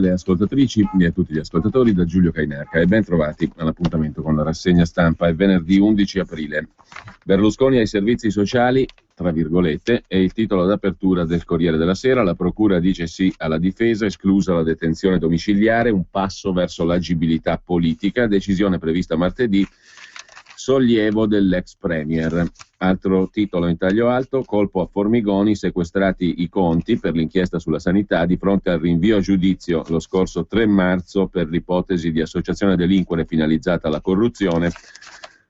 le ascoltatrici e a tutti gli ascoltatori da Giulio Cainarca e ben trovati all'appuntamento con la rassegna stampa. È venerdì 11 aprile. Berlusconi ai servizi sociali, tra virgolette, è il titolo d'apertura del Corriere della Sera. La procura dice sì alla difesa, esclusa la detenzione domiciliare, un passo verso l'agibilità politica, decisione prevista martedì. Sollievo dell'ex premier. Altro titolo in taglio alto: colpo a Formigoni, sequestrati i conti per l'inchiesta sulla sanità di fronte al rinvio a giudizio lo scorso 3 marzo per l'ipotesi di associazione a delinquere finalizzata alla corruzione.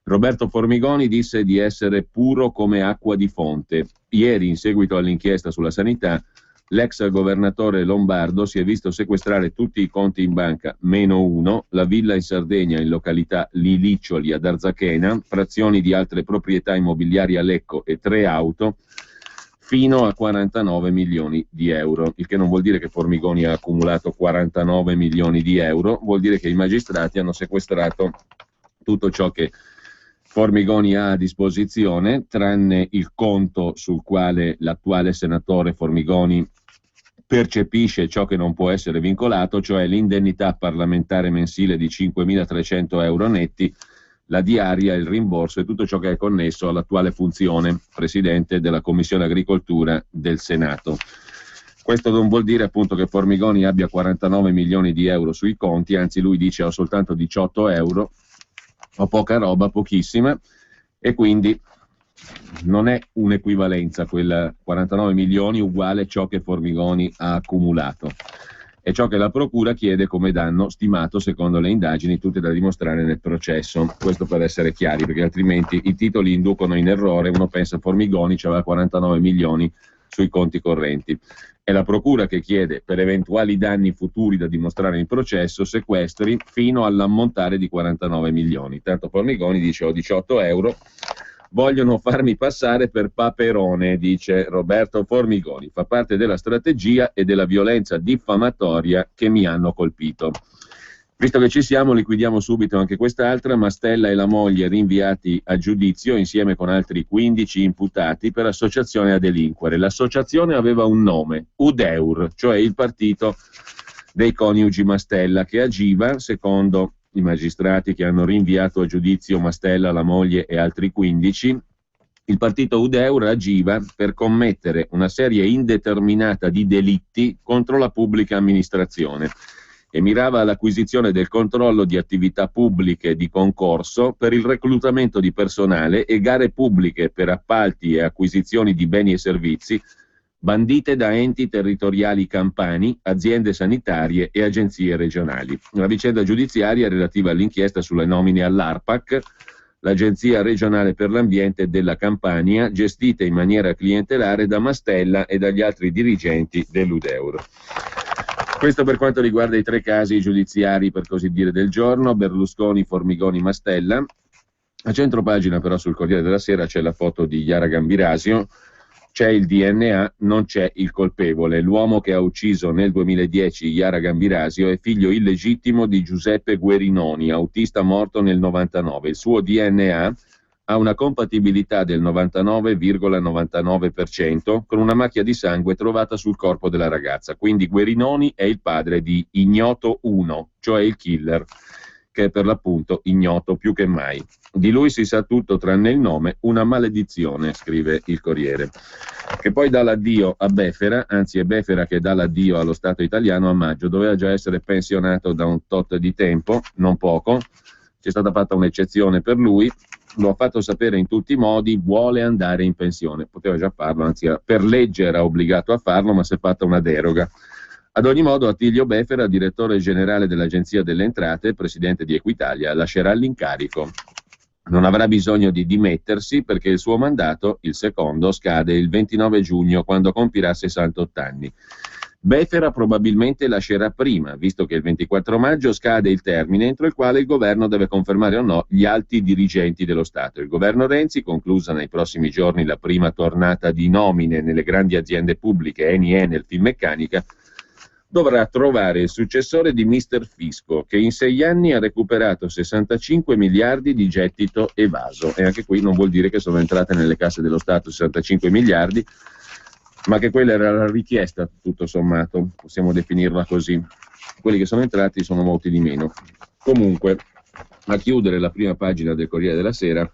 Roberto Formigoni disse di essere puro come acqua di fonte. Ieri, in seguito all'inchiesta sulla sanità, l'ex governatore lombardo si è visto sequestrare tutti i conti in banca, meno uno, la villa in Sardegna in località Liliccioli ad Arzachena, frazioni di altre proprietà immobiliari a Lecco e 3 auto, fino a 49 milioni di euro. Il che non vuol dire che Formigoni ha accumulato 49 milioni di euro, vuol dire che i magistrati hanno sequestrato tutto ciò che Formigoni ha a disposizione, tranne il conto sul quale l'attuale senatore Formigoni percepisce ciò che non può essere vincolato, cioè l'indennità parlamentare mensile di 5.300 euro netti, la diaria, il rimborso e tutto ciò che è connesso all'attuale funzione presidente della Commissione Agricoltura del Senato. Questo non vuol dire appunto che Formigoni abbia 49 milioni di euro sui conti, anzi lui dice ho soltanto 18 euro, ho poca roba, pochissima, e quindi non è un'equivalenza quella 49 milioni uguale ciò che Formigoni ha accumulato. È ciò che la procura chiede come danno stimato secondo le indagini, tutte da dimostrare nel processo. Questo per essere chiari, perché altrimenti i titoli inducono in errore, uno pensa Formigoni aveva 49 milioni sui conti correnti. È la procura che chiede, per eventuali danni futuri da dimostrare in processo, sequestri fino all'ammontare di 49 milioni. Tanto Formigoni dice ho 18 euro, vogliono farmi passare per Paperone, dice Roberto Formigoni. Fa parte della strategia e della violenza diffamatoria che mi hanno colpito. Visto che ci siamo, liquidiamo subito anche quest'altra. Mastella e la moglie rinviati a giudizio insieme con altri 15 imputati per associazione a delinquere. L'associazione aveva un nome, UDEUR, cioè il partito dei coniugi Mastella, che agiva, secondo i magistrati che hanno rinviato a giudizio Mastella, la moglie e altri 15, il partito UDEUR agiva per commettere una serie indeterminata di delitti contro la pubblica amministrazione e mirava all'acquisizione del controllo di attività pubbliche di concorso per il reclutamento di personale e gare pubbliche per appalti e acquisizioni di beni e servizi bandite da enti territoriali campani, aziende sanitarie e agenzie regionali. La vicenda giudiziaria relativa all'inchiesta sulle nomine all'ARPAC, l'Agenzia regionale per l'ambiente della Campania, gestita in maniera clientelare da Mastella e dagli altri dirigenti dell'UDEUR. Questo per quanto riguarda i 3 casi giudiziari, per così dire, del giorno: Berlusconi, Formigoni, Mastella. A centropagina però sul Corriere della Sera c'è la foto di Chiara Gambirasio, c'è il DNA, non c'è il colpevole. L'uomo che ha ucciso nel 2010 Chiara Gambirasio è figlio illegittimo di Giuseppe Guerinoni, autista morto nel 99. Il suo DNA ha una compatibilità del 99,99% con una macchia di sangue trovata sul corpo della ragazza. Quindi Guerinoni è il padre di Ignoto 1, cioè il killer, che è per l'appunto ignoto più che mai. Di lui si sa tutto tranne il nome, una maledizione, scrive il Corriere. Che poi dà l'addio a Befera, anzi è Befera che dà l'addio allo Stato italiano a maggio. Doveva già essere pensionato da un tot di tempo, non poco, c'è stata fatta un'eccezione per lui, lo ha fatto sapere in tutti i modi, vuole andare in pensione. Poteva già farlo, anzi per legge era obbligato a farlo, ma si è fatta una deroga. Ad ogni modo Attilio Befera, direttore generale dell'Agenzia delle Entrate, presidente di Equitalia, lascerà l'incarico. Non avrà bisogno di dimettersi perché il suo mandato, il secondo, scade il 29 giugno quando compirà 68 anni. Befera probabilmente lascerà prima, visto che il 24 maggio scade il termine entro il quale il governo deve confermare o no gli alti dirigenti dello Stato. Il governo Renzi, conclusa nei prossimi giorni la prima tornata di nomine nelle grandi aziende pubbliche Eni, Enel, Finmeccanica, dovrà trovare il successore di Mister Fisco, che in 6 anni ha recuperato 65 miliardi di gettito evaso. E anche qui non vuol dire che sono entrate nelle casse dello Stato 65 miliardi, ma che quella era la richiesta, tutto sommato, possiamo definirla così. Quelli che sono entrati sono molti di meno. Comunque, a chiudere la prima pagina del Corriere della Sera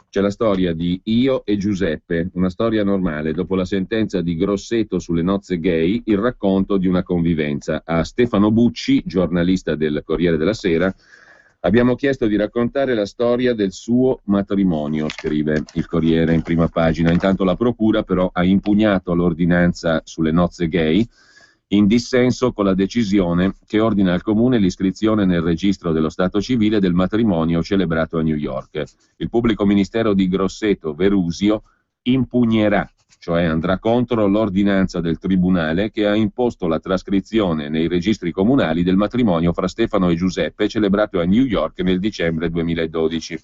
c'è la storia di Io e Giuseppe, una storia normale. Dopo la sentenza di Grosseto sulle nozze gay, il racconto di una convivenza. A Stefano Bucci, giornalista del Corriere della Sera, abbiamo chiesto di raccontare la storia del suo matrimonio, scrive il Corriere in prima pagina. Intanto la Procura però ha impugnato l'ordinanza sulle nozze gay, in dissenso con la decisione che ordina al Comune l'iscrizione nel registro dello Stato civile del matrimonio celebrato a New York. Il pubblico ministero di Grosseto, Verusio, impugnerà, cioè andrà contro l'ordinanza del Tribunale che ha imposto la trascrizione nei registri comunali del matrimonio fra Stefano e Giuseppe celebrato a New York nel dicembre 2012.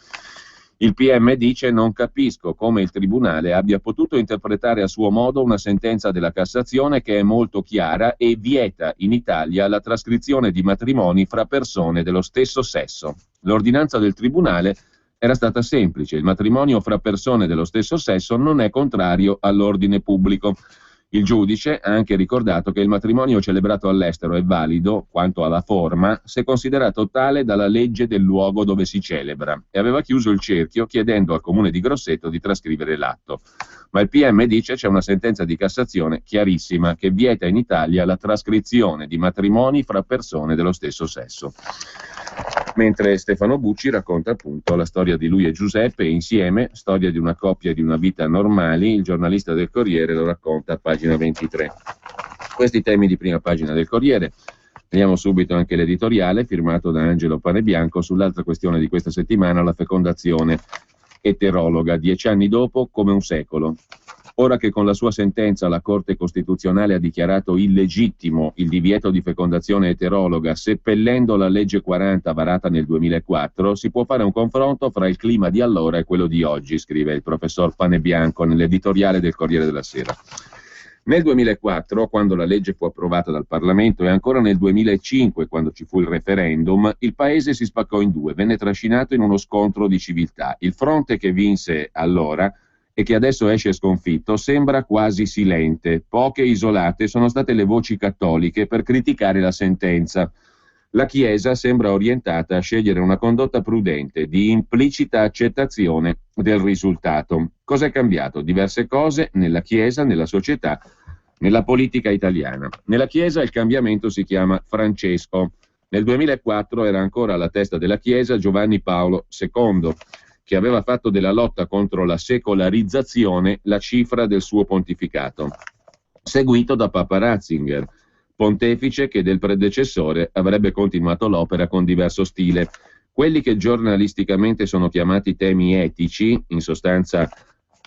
Il PM dice: non capisco come il Tribunale abbia potuto interpretare a suo modo una sentenza della Cassazione che è molto chiara e vieta in Italia la trascrizione di matrimoni fra persone dello stesso sesso. L'ordinanza del Tribunale era stata semplice: il matrimonio fra persone dello stesso sesso non è contrario all'ordine pubblico. Il giudice ha anche ricordato che il matrimonio celebrato all'estero è valido, quanto alla forma, se considerato tale dalla legge del luogo dove si celebra, e aveva chiuso il cerchio chiedendo al Comune di Grosseto di trascrivere l'atto. Ma il PM dice c'è una sentenza di Cassazione chiarissima che vieta in Italia la trascrizione di matrimoni fra persone dello stesso sesso. Mentre Stefano Bucci racconta appunto la storia di lui e Giuseppe insieme, storia di una coppia e di una vita normali. Il giornalista del Corriere lo racconta a pagina 23. Questi temi di prima pagina del Corriere. Vediamo subito anche l'editoriale firmato da Angelo Panebianco sull'altra questione di questa settimana, la fecondazione eterologa, 10 anni dopo come un secolo. Ora che con la sua sentenza la Corte Costituzionale ha dichiarato illegittimo il divieto di fecondazione eterologa, seppellendo la legge 40 varata nel 2004, si può fare un confronto fra il clima di allora e quello di oggi, scrive il professor Panebianco nell'editoriale del Corriere della Sera. Nel 2004, quando la legge fu approvata dal Parlamento, e ancora nel 2005, quando ci fu il referendum, il paese si spaccò in due, venne trascinato in uno scontro di civiltà. Il fronte che vinse allora e che adesso esce sconfitto sembra quasi silente. Poche isolate sono state le voci cattoliche per criticare la sentenza. La Chiesa sembra orientata a scegliere una condotta prudente, di implicita accettazione del risultato. Cos'è cambiato? Diverse cose nella Chiesa, nella società, nella politica italiana. Nella Chiesa il cambiamento si chiama Francesco. Nel 2004 era ancora alla testa della Chiesa Giovanni Paolo II, che aveva fatto della lotta contro la secolarizzazione la cifra del suo pontificato, seguito da Papa Ratzinger, pontefice che del predecessore avrebbe continuato l'opera con diverso stile. Quelli che giornalisticamente sono chiamati temi etici, in sostanza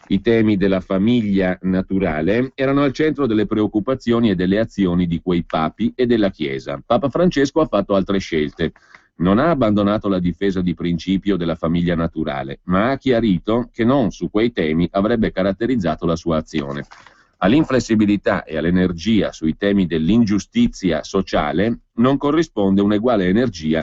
i temi della famiglia naturale, erano al centro delle preoccupazioni e delle azioni di quei papi e della Chiesa. Papa Francesco ha fatto altre scelte. Non ha abbandonato la difesa di principio della famiglia naturale, ma ha chiarito che non su quei temi avrebbe caratterizzato la sua azione. All'inflessibilità e all'energia sui temi dell'ingiustizia sociale non corrisponde un'eguale energia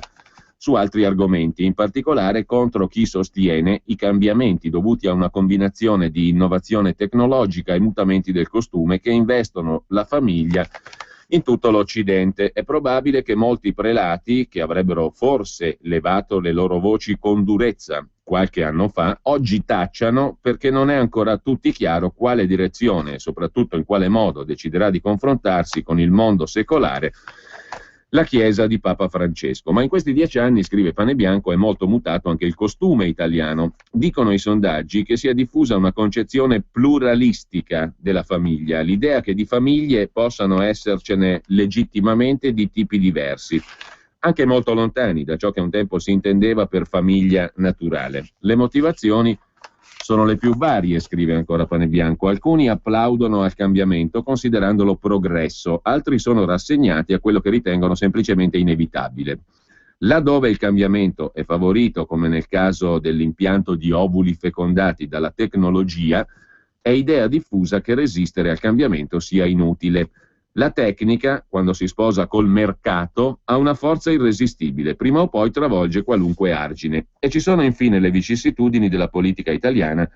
su altri argomenti, in particolare contro chi sostiene i cambiamenti dovuti a una combinazione di innovazione tecnologica e mutamenti del costume che investono la famiglia in tutto l'Occidente. È probabile che molti prelati, che avrebbero forse levato le loro voci con durezza qualche anno fa, oggi tacciano perché non è ancora a tutti chiaro quale direzione e soprattutto in quale modo deciderà di confrontarsi con il mondo secolare la Chiesa di Papa Francesco. Ma in questi 10 anni, scrive Panebianco, è molto mutato anche il costume italiano. Dicono i sondaggi che si è diffusa una concezione pluralistica della famiglia, l'idea che di famiglie possano essercene legittimamente di tipi diversi, anche molto lontani da ciò che un tempo si intendeva per famiglia naturale. Le motivazioni sono le più varie, scrive ancora Panebianco. Alcuni applaudono al cambiamento considerandolo progresso, altri sono rassegnati a quello che ritengono semplicemente inevitabile. Laddove il cambiamento è favorito, come nel caso dell'impianto di ovuli fecondati dalla tecnologia, è idea diffusa che resistere al cambiamento sia inutile. La tecnica, quando si sposa col mercato, ha una forza irresistibile, prima o poi travolge qualunque argine. E ci sono infine le vicissitudini della politica italiana,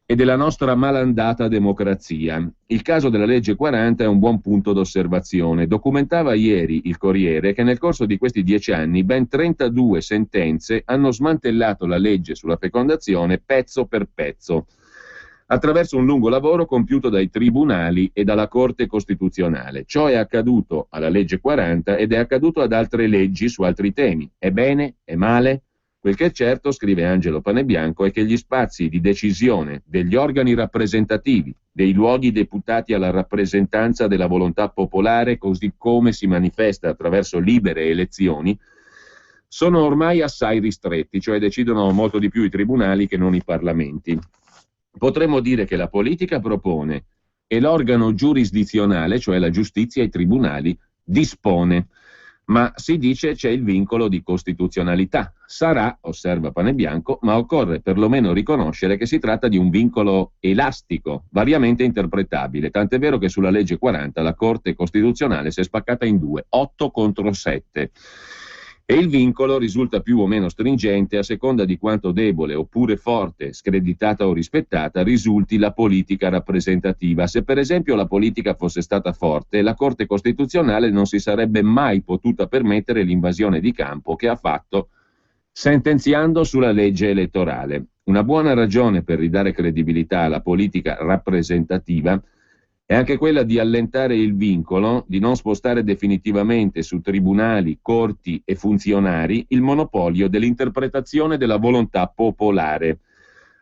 e della nostra malandata democrazia. Il caso della legge 40 è un buon punto d'osservazione. Documentava ieri il Corriere che nel corso di questi 10 anni ben 32 sentenze hanno smantellato la legge sulla fecondazione pezzo per pezzo, attraverso un lungo lavoro compiuto dai tribunali e dalla Corte Costituzionale. Ciò è accaduto alla legge 40 ed è accaduto ad altre leggi su altri temi. È bene? È male? Quel che è certo, scrive Angelo Panebianco, è che gli spazi di decisione degli organi rappresentativi, dei luoghi deputati alla rappresentanza della volontà popolare, così come si manifesta attraverso libere elezioni, sono ormai assai ristretti, cioè decidono molto di più i tribunali che non i parlamenti. Potremmo dire che la politica propone e l'organo giurisdizionale, cioè la giustizia e i tribunali, dispone. Ma si dice c'è il vincolo di costituzionalità. Sarà, osserva Panebianco, ma occorre perlomeno riconoscere che si tratta di un vincolo elastico, variamente interpretabile, tant'è vero che sulla legge 40 la Corte Costituzionale si è spaccata in due, 8 contro 7. E il vincolo risulta più o meno stringente a seconda di quanto debole oppure forte, screditata o rispettata risulti la politica rappresentativa. Se per esempio la politica fosse stata forte, la Corte Costituzionale non si sarebbe mai potuta permettere l'invasione di campo che ha fatto sentenziando sulla legge elettorale. Una buona ragione per ridare credibilità alla politica rappresentativa è anche quella di allentare il vincolo, di non spostare definitivamente su tribunali, corti e funzionari il monopolio dell'interpretazione della volontà popolare.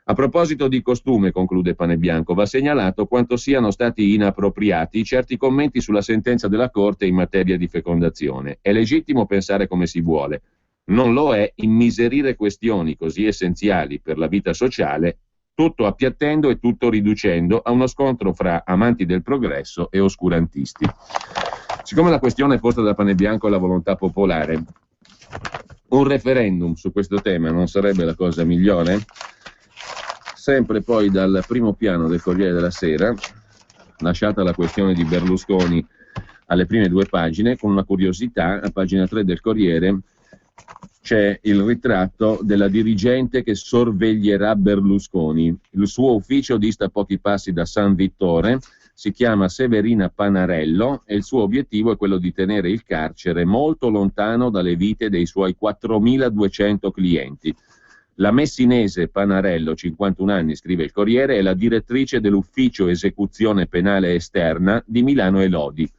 A proposito di costume, conclude Panebianco, va segnalato quanto siano stati inappropriati certi commenti sulla sentenza della Corte in materia di fecondazione. È legittimo pensare come si vuole, non lo è immiserire questioni così essenziali per la vita sociale, tutto appiattendo e tutto riducendo a uno scontro fra amanti del progresso e oscurantisti. Siccome la questione posta da Panebianco è la volontà popolare, un referendum su questo tema non sarebbe la cosa migliore? Sempre poi dal primo piano del Corriere della Sera, lasciata la questione di Berlusconi alle prime 2 pagine, con una curiosità, a pagina 3 del Corriere c'è il ritratto della dirigente che sorveglierà Berlusconi. Il suo ufficio dista pochi passi da San Vittore, si chiama Severina Panarello e il suo obiettivo è quello di tenere il carcere molto lontano dalle vite dei suoi 4.200 clienti. La messinese Panarello, 51 anni, scrive il Corriere, è la direttrice dell'ufficio esecuzione penale esterna di Milano e Lodi.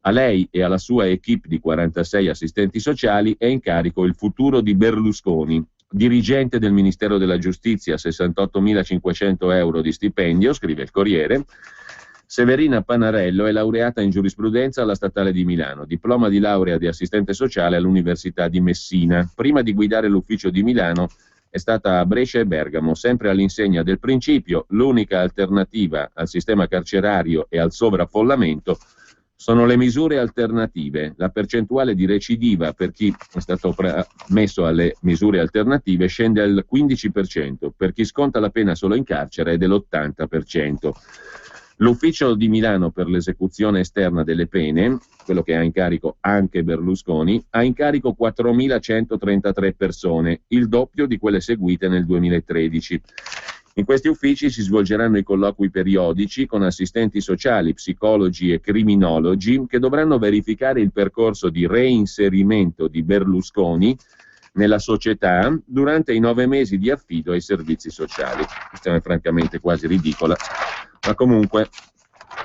A lei e alla sua equipe di 46 assistenti sociali è in carico il futuro di Berlusconi, dirigente del Ministero della Giustizia, 68.500 euro di stipendio, scrive il Corriere. Severina Panarello è laureata in giurisprudenza alla Statale di Milano, diploma di laurea di assistente sociale all'Università di Messina. Prima di guidare l'ufficio di Milano è stata a Brescia e Bergamo, sempre all'insegna del principio: l'unica alternativa al sistema carcerario e al sovraffollamento sono le misure alternative. La percentuale di recidiva per chi è stato messo alle misure alternative scende al 15%, per chi sconta la pena solo in carcere è dell'80%. L'ufficio di Milano per l'esecuzione esterna delle pene, quello che ha in carico anche Berlusconi, ha in carico 4.133 persone, il doppio di quelle seguite nel 2013. In questi uffici si svolgeranno i colloqui periodici con assistenti sociali, psicologi e criminologi che dovranno verificare il percorso di reinserimento di Berlusconi nella società durante i 9 mesi di affido ai servizi sociali. Questa è francamente quasi ridicola, ma comunque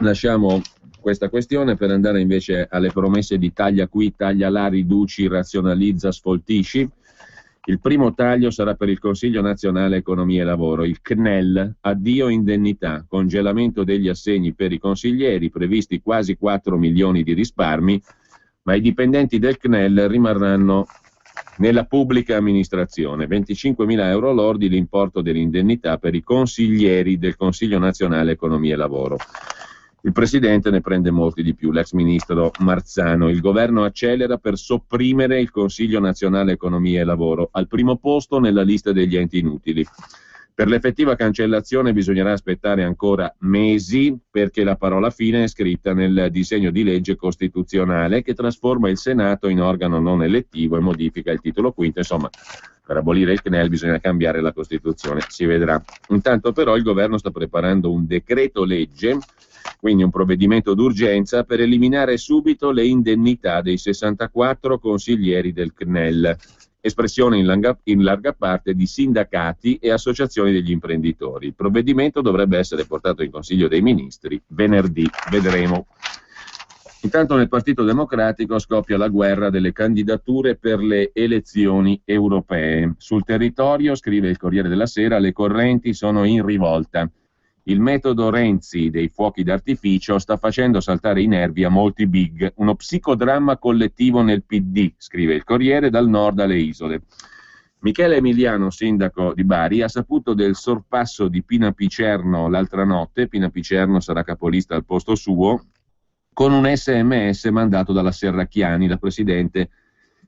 lasciamo questa questione per andare invece alle promesse di taglia qui, taglia là, riduci, razionalizza, sfoltisci. Il primo taglio sarà per il Consiglio Nazionale Economia e Lavoro, il CNEL, addio indennità, congelamento degli assegni per i consiglieri, previsti quasi 4 milioni di risparmi, ma i dipendenti del CNEL rimarranno nella pubblica amministrazione. 25.000 euro lordi l'importo dell'indennità per i consiglieri del Consiglio Nazionale Economia e Lavoro. Il Presidente ne prende molti di più, l'ex ministro Marzano. Il governo accelera per sopprimere il Consiglio Nazionale Economia e Lavoro, al primo posto nella lista degli enti inutili. Per l'effettiva cancellazione bisognerà aspettare ancora mesi, perché la parola fine è scritta nel disegno di legge costituzionale che trasforma il Senato in organo non elettivo e modifica il titolo quinto. Insomma, per abolire il CNEL bisogna cambiare la Costituzione, si vedrà. Intanto però il governo sta preparando un decreto legge, quindi un provvedimento d'urgenza, per eliminare subito le indennità dei 64 consiglieri del CNEL, espressione in larga parte di sindacati e associazioni degli imprenditori. Il provvedimento dovrebbe essere portato in Consiglio dei Ministri venerdì, vedremo. Intanto nel Partito Democratico scoppia la guerra delle candidature per le elezioni europee. Sul territorio, scrive il Corriere della Sera, le correnti sono in rivolta. Il metodo Renzi dei fuochi d'artificio sta facendo saltare i nervi a molti big. Uno psicodramma collettivo nel PD, scrive il Corriere, dal nord alle isole. Michele Emiliano, sindaco di Bari, ha saputo del sorpasso di Pina Picerno l'altra notte. Pina Picerno sarà capolista al posto suo, con un SMS mandato dalla Serracchiani, la presidente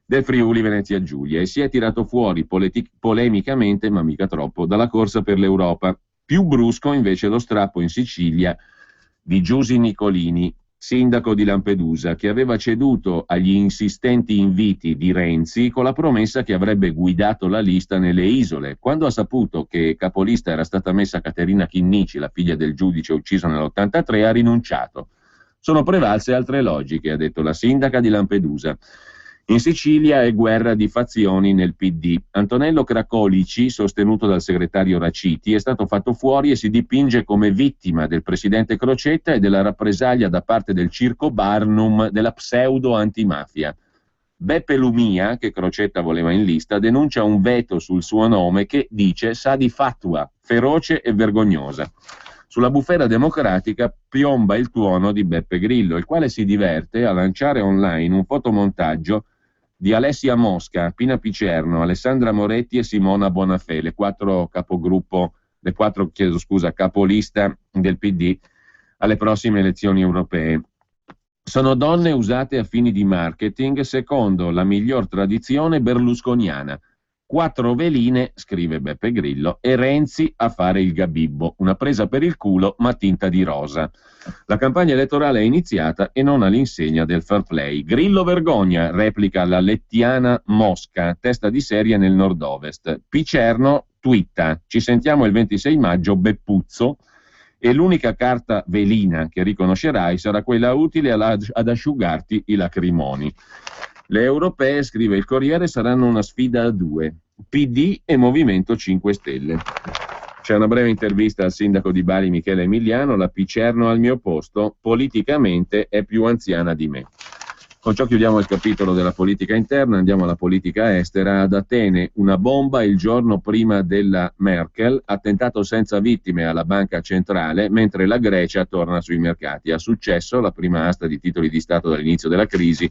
del Friuli Venezia Giulia, e si è tirato fuori polemicamente, ma mica troppo, dalla corsa per l'Europa. Più brusco invece lo strappo in Sicilia di Giusi Nicolini, sindaco di Lampedusa, che aveva ceduto agli insistenti inviti di Renzi con la promessa che avrebbe guidato la lista nelle isole. Quando ha saputo che capolista era stata messa Caterina Chinnici, la figlia del giudice ucciso nell'83, ha rinunciato. Sono prevalse altre logiche, ha detto la sindaca di Lampedusa. In Sicilia è guerra di fazioni nel PD. Antonello Cracolici, sostenuto dal segretario Raciti, è stato fatto fuori e si dipinge come vittima del presidente Crocetta e della rappresaglia da parte del circo Barnum della pseudo-antimafia. Beppe Lumia, che Crocetta voleva in lista, denuncia un veto sul suo nome che, dice, sa di fatua, feroce e vergognosa. Sulla bufera democratica piomba il tuono di Beppe Grillo, il quale si diverte a lanciare online un fotomontaggio di Alessia Mosca, Pina Picerno, Alessandra Moretti e Simona Bonafè, le quattro capolista del PD alle prossime elezioni europee. Sono donne usate a fini di marketing secondo la miglior tradizione berlusconiana. 4 veline, scrive Beppe Grillo, e Renzi a fare il gabibbo, una presa per il culo ma tinta di rosa. La campagna elettorale è iniziata e non all'insegna del fair play. Grillo vergogna, replica la lettiana Mosca, testa di serie nel nord-ovest. Picerno twitta, ci sentiamo il 26 maggio, Beppuzzo, e l'unica carta velina che riconoscerai sarà quella utile ad asciugarti i lacrimoni. Le europee, scrive il Corriere, saranno una sfida a due, PD e Movimento 5 Stelle. C'è una breve intervista al sindaco di Bari Michele Emiliano, la Picerno al mio posto, politicamente è più anziana di me. Con ciò chiudiamo il capitolo della politica interna, andiamo alla politica estera. Ad Atene una bomba il giorno prima della Merkel, attentato senza vittime alla banca centrale, mentre la Grecia torna sui mercati. Ha successo la prima asta di titoli di Stato dall'inizio della crisi,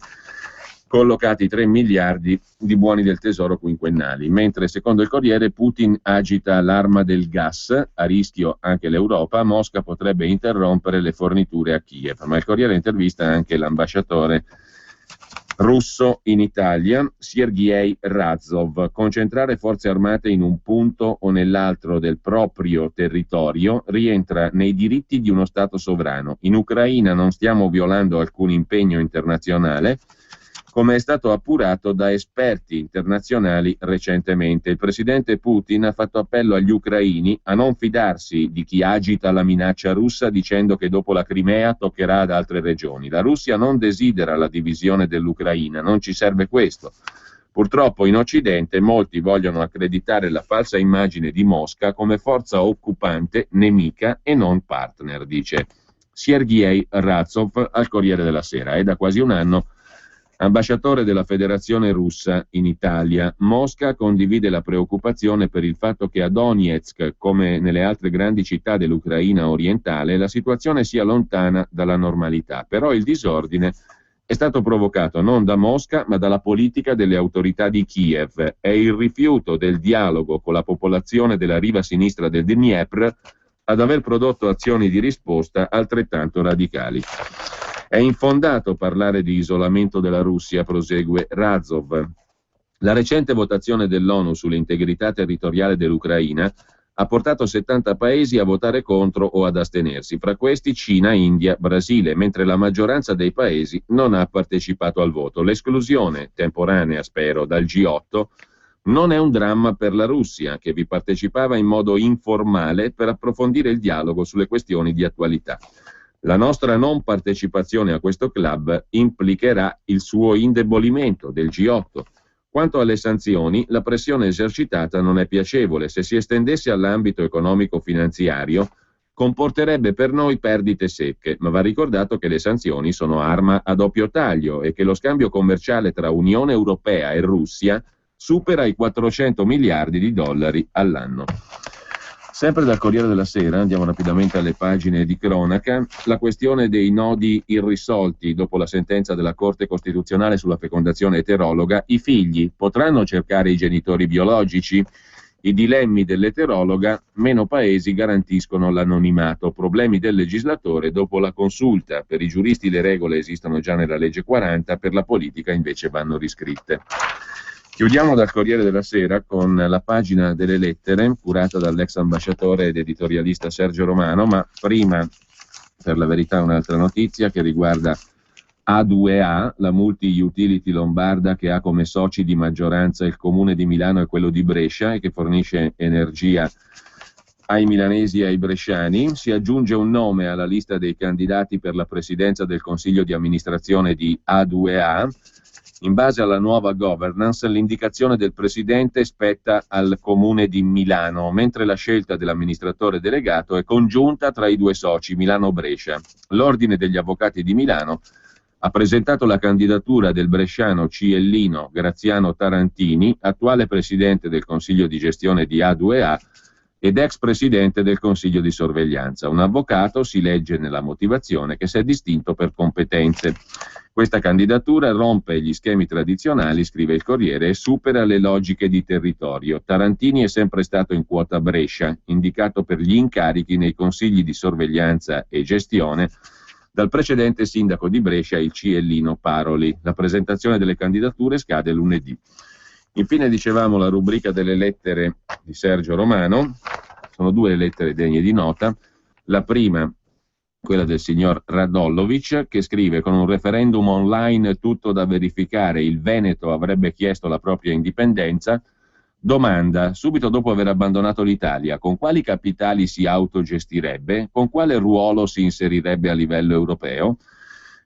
collocati 3 miliardi di buoni del tesoro quinquennali, mentre secondo il Corriere Putin agita l'arma del gas, a rischio anche l'Europa. Mosca potrebbe interrompere le forniture a Kiev, ma il Corriere intervista anche l'ambasciatore russo in Italia, Sergei Razov. Concentrare forze armate in un punto o nell'altro del proprio territorio rientra nei diritti di uno Stato sovrano. In Ucraina non stiamo violando alcun impegno internazionale, come è stato appurato da esperti internazionali recentemente. Il presidente Putin ha fatto appello agli ucraini a non fidarsi di chi agita la minaccia russa dicendo che dopo la Crimea toccherà ad altre regioni. La Russia non desidera la divisione dell'Ucraina, non ci serve questo. Purtroppo in Occidente molti vogliono accreditare la falsa immagine di Mosca come forza occupante, nemica e non partner, dice Sergei Razov al Corriere della Sera. È da quasi un anno ambasciatore della Federazione Russa in Italia. Mosca condivide la preoccupazione per il fatto che a Donetsk, come nelle altre grandi città dell'Ucraina orientale, la situazione sia lontana dalla normalità. Però il disordine è stato provocato non da Mosca, ma dalla politica delle autorità di Kiev. È il rifiuto del dialogo con la popolazione della riva sinistra del Dniepr ad aver prodotto azioni di risposta altrettanto radicali. È infondato parlare di isolamento della Russia, prosegue Razov. La recente votazione dell'ONU sull'integrità territoriale dell'Ucraina ha portato 70 paesi a votare contro o ad astenersi, fra questi Cina, India, Brasile, mentre la maggioranza dei paesi non ha partecipato al voto. L'esclusione, temporanea spero, dal G8 non è un dramma per la Russia, che vi partecipava in modo informale per approfondire il dialogo sulle questioni di attualità. La nostra non partecipazione a questo club implicherà il suo indebolimento del G8. Quanto alle sanzioni, la pressione esercitata non è piacevole. Se si estendesse all'ambito economico-finanziario, comporterebbe per noi perdite secche, ma va ricordato che le sanzioni sono arma a doppio taglio e che lo scambio commerciale tra Unione Europea e Russia supera i 400 miliardi di dollari all'anno. Sempre dal Corriere della Sera, andiamo rapidamente alle pagine di cronaca, la questione dei nodi irrisolti dopo la sentenza della Corte Costituzionale sulla fecondazione eterologa. I figli potranno cercare i genitori biologici? I dilemmi dell'eterologa, meno paesi garantiscono l'anonimato, problemi del legislatore dopo la consulta. Per i giuristi le regole esistono già nella legge 40, per la politica invece vanno riscritte. Chiudiamo dal Corriere della Sera con la pagina delle lettere, curata dall'ex ambasciatore ed editorialista Sergio Romano, ma prima, per la verità, un'altra notizia che riguarda A2A, la multi-utility lombarda che ha come soci di maggioranza il Comune di Milano e quello di Brescia e che fornisce energia ai milanesi e ai bresciani. Si aggiunge un nome alla lista dei candidati per la presidenza del Consiglio di amministrazione di A2A. In base alla nuova governance, l'indicazione del presidente spetta al Comune di Milano, mentre la scelta dell'amministratore delegato è congiunta tra i due soci, Milano-Brescia. L'Ordine degli Avvocati di Milano ha presentato la candidatura del bresciano ciellino Graziano Tarantini, attuale presidente del Consiglio di gestione di A2A ed ex presidente del Consiglio di sorveglianza. Un avvocato, si legge nella motivazione, che si è distinto per competenze. Questa candidatura rompe gli schemi tradizionali, scrive il Corriere, e supera le logiche di territorio. Tarantini è sempre stato in quota Brescia, indicato per gli incarichi nei consigli di sorveglianza e gestione dal precedente sindaco di Brescia, il ciellino Paroli. La presentazione delle candidature scade lunedì. Infine dicevamo la rubrica delle lettere di Sergio Romano. Sono due lettere degne di nota. La prima, quella del signor Radolovic, che scrive: con un referendum online tutto da verificare, il Veneto avrebbe chiesto la propria indipendenza. Domanda, subito dopo aver abbandonato l'Italia, con quali capitali si autogestirebbe? Con quale ruolo si inserirebbe a livello europeo?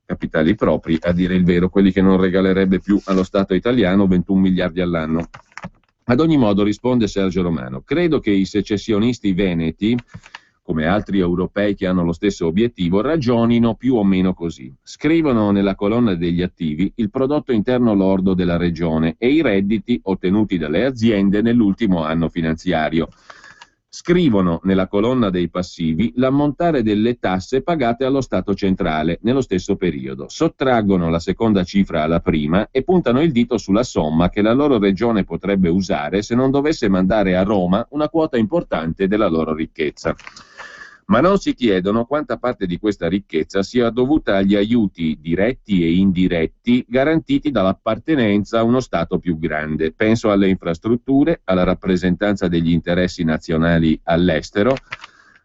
Capitali propri, a dire il vero, quelli che non regalerebbe più allo Stato italiano 21 miliardi all'anno. Ad ogni modo, risponde Sergio Romano, credo che i secessionisti veneti, come altri europei che hanno lo stesso obiettivo, ragionino più o meno così. Scrivono nella colonna degli attivi il prodotto interno lordo della regione e i redditi ottenuti dalle aziende nell'ultimo anno finanziario. Scrivono nella colonna dei passivi l'ammontare delle tasse pagate allo Stato centrale nello stesso periodo. Sottraggono la seconda cifra alla prima e puntano il dito sulla somma che la loro regione potrebbe usare se non dovesse mandare a Roma una quota importante della loro ricchezza. Ma non si chiedono quanta parte di questa ricchezza sia dovuta agli aiuti diretti e indiretti garantiti dall'appartenenza a uno Stato più grande. Penso alle infrastrutture, alla rappresentanza degli interessi nazionali all'estero,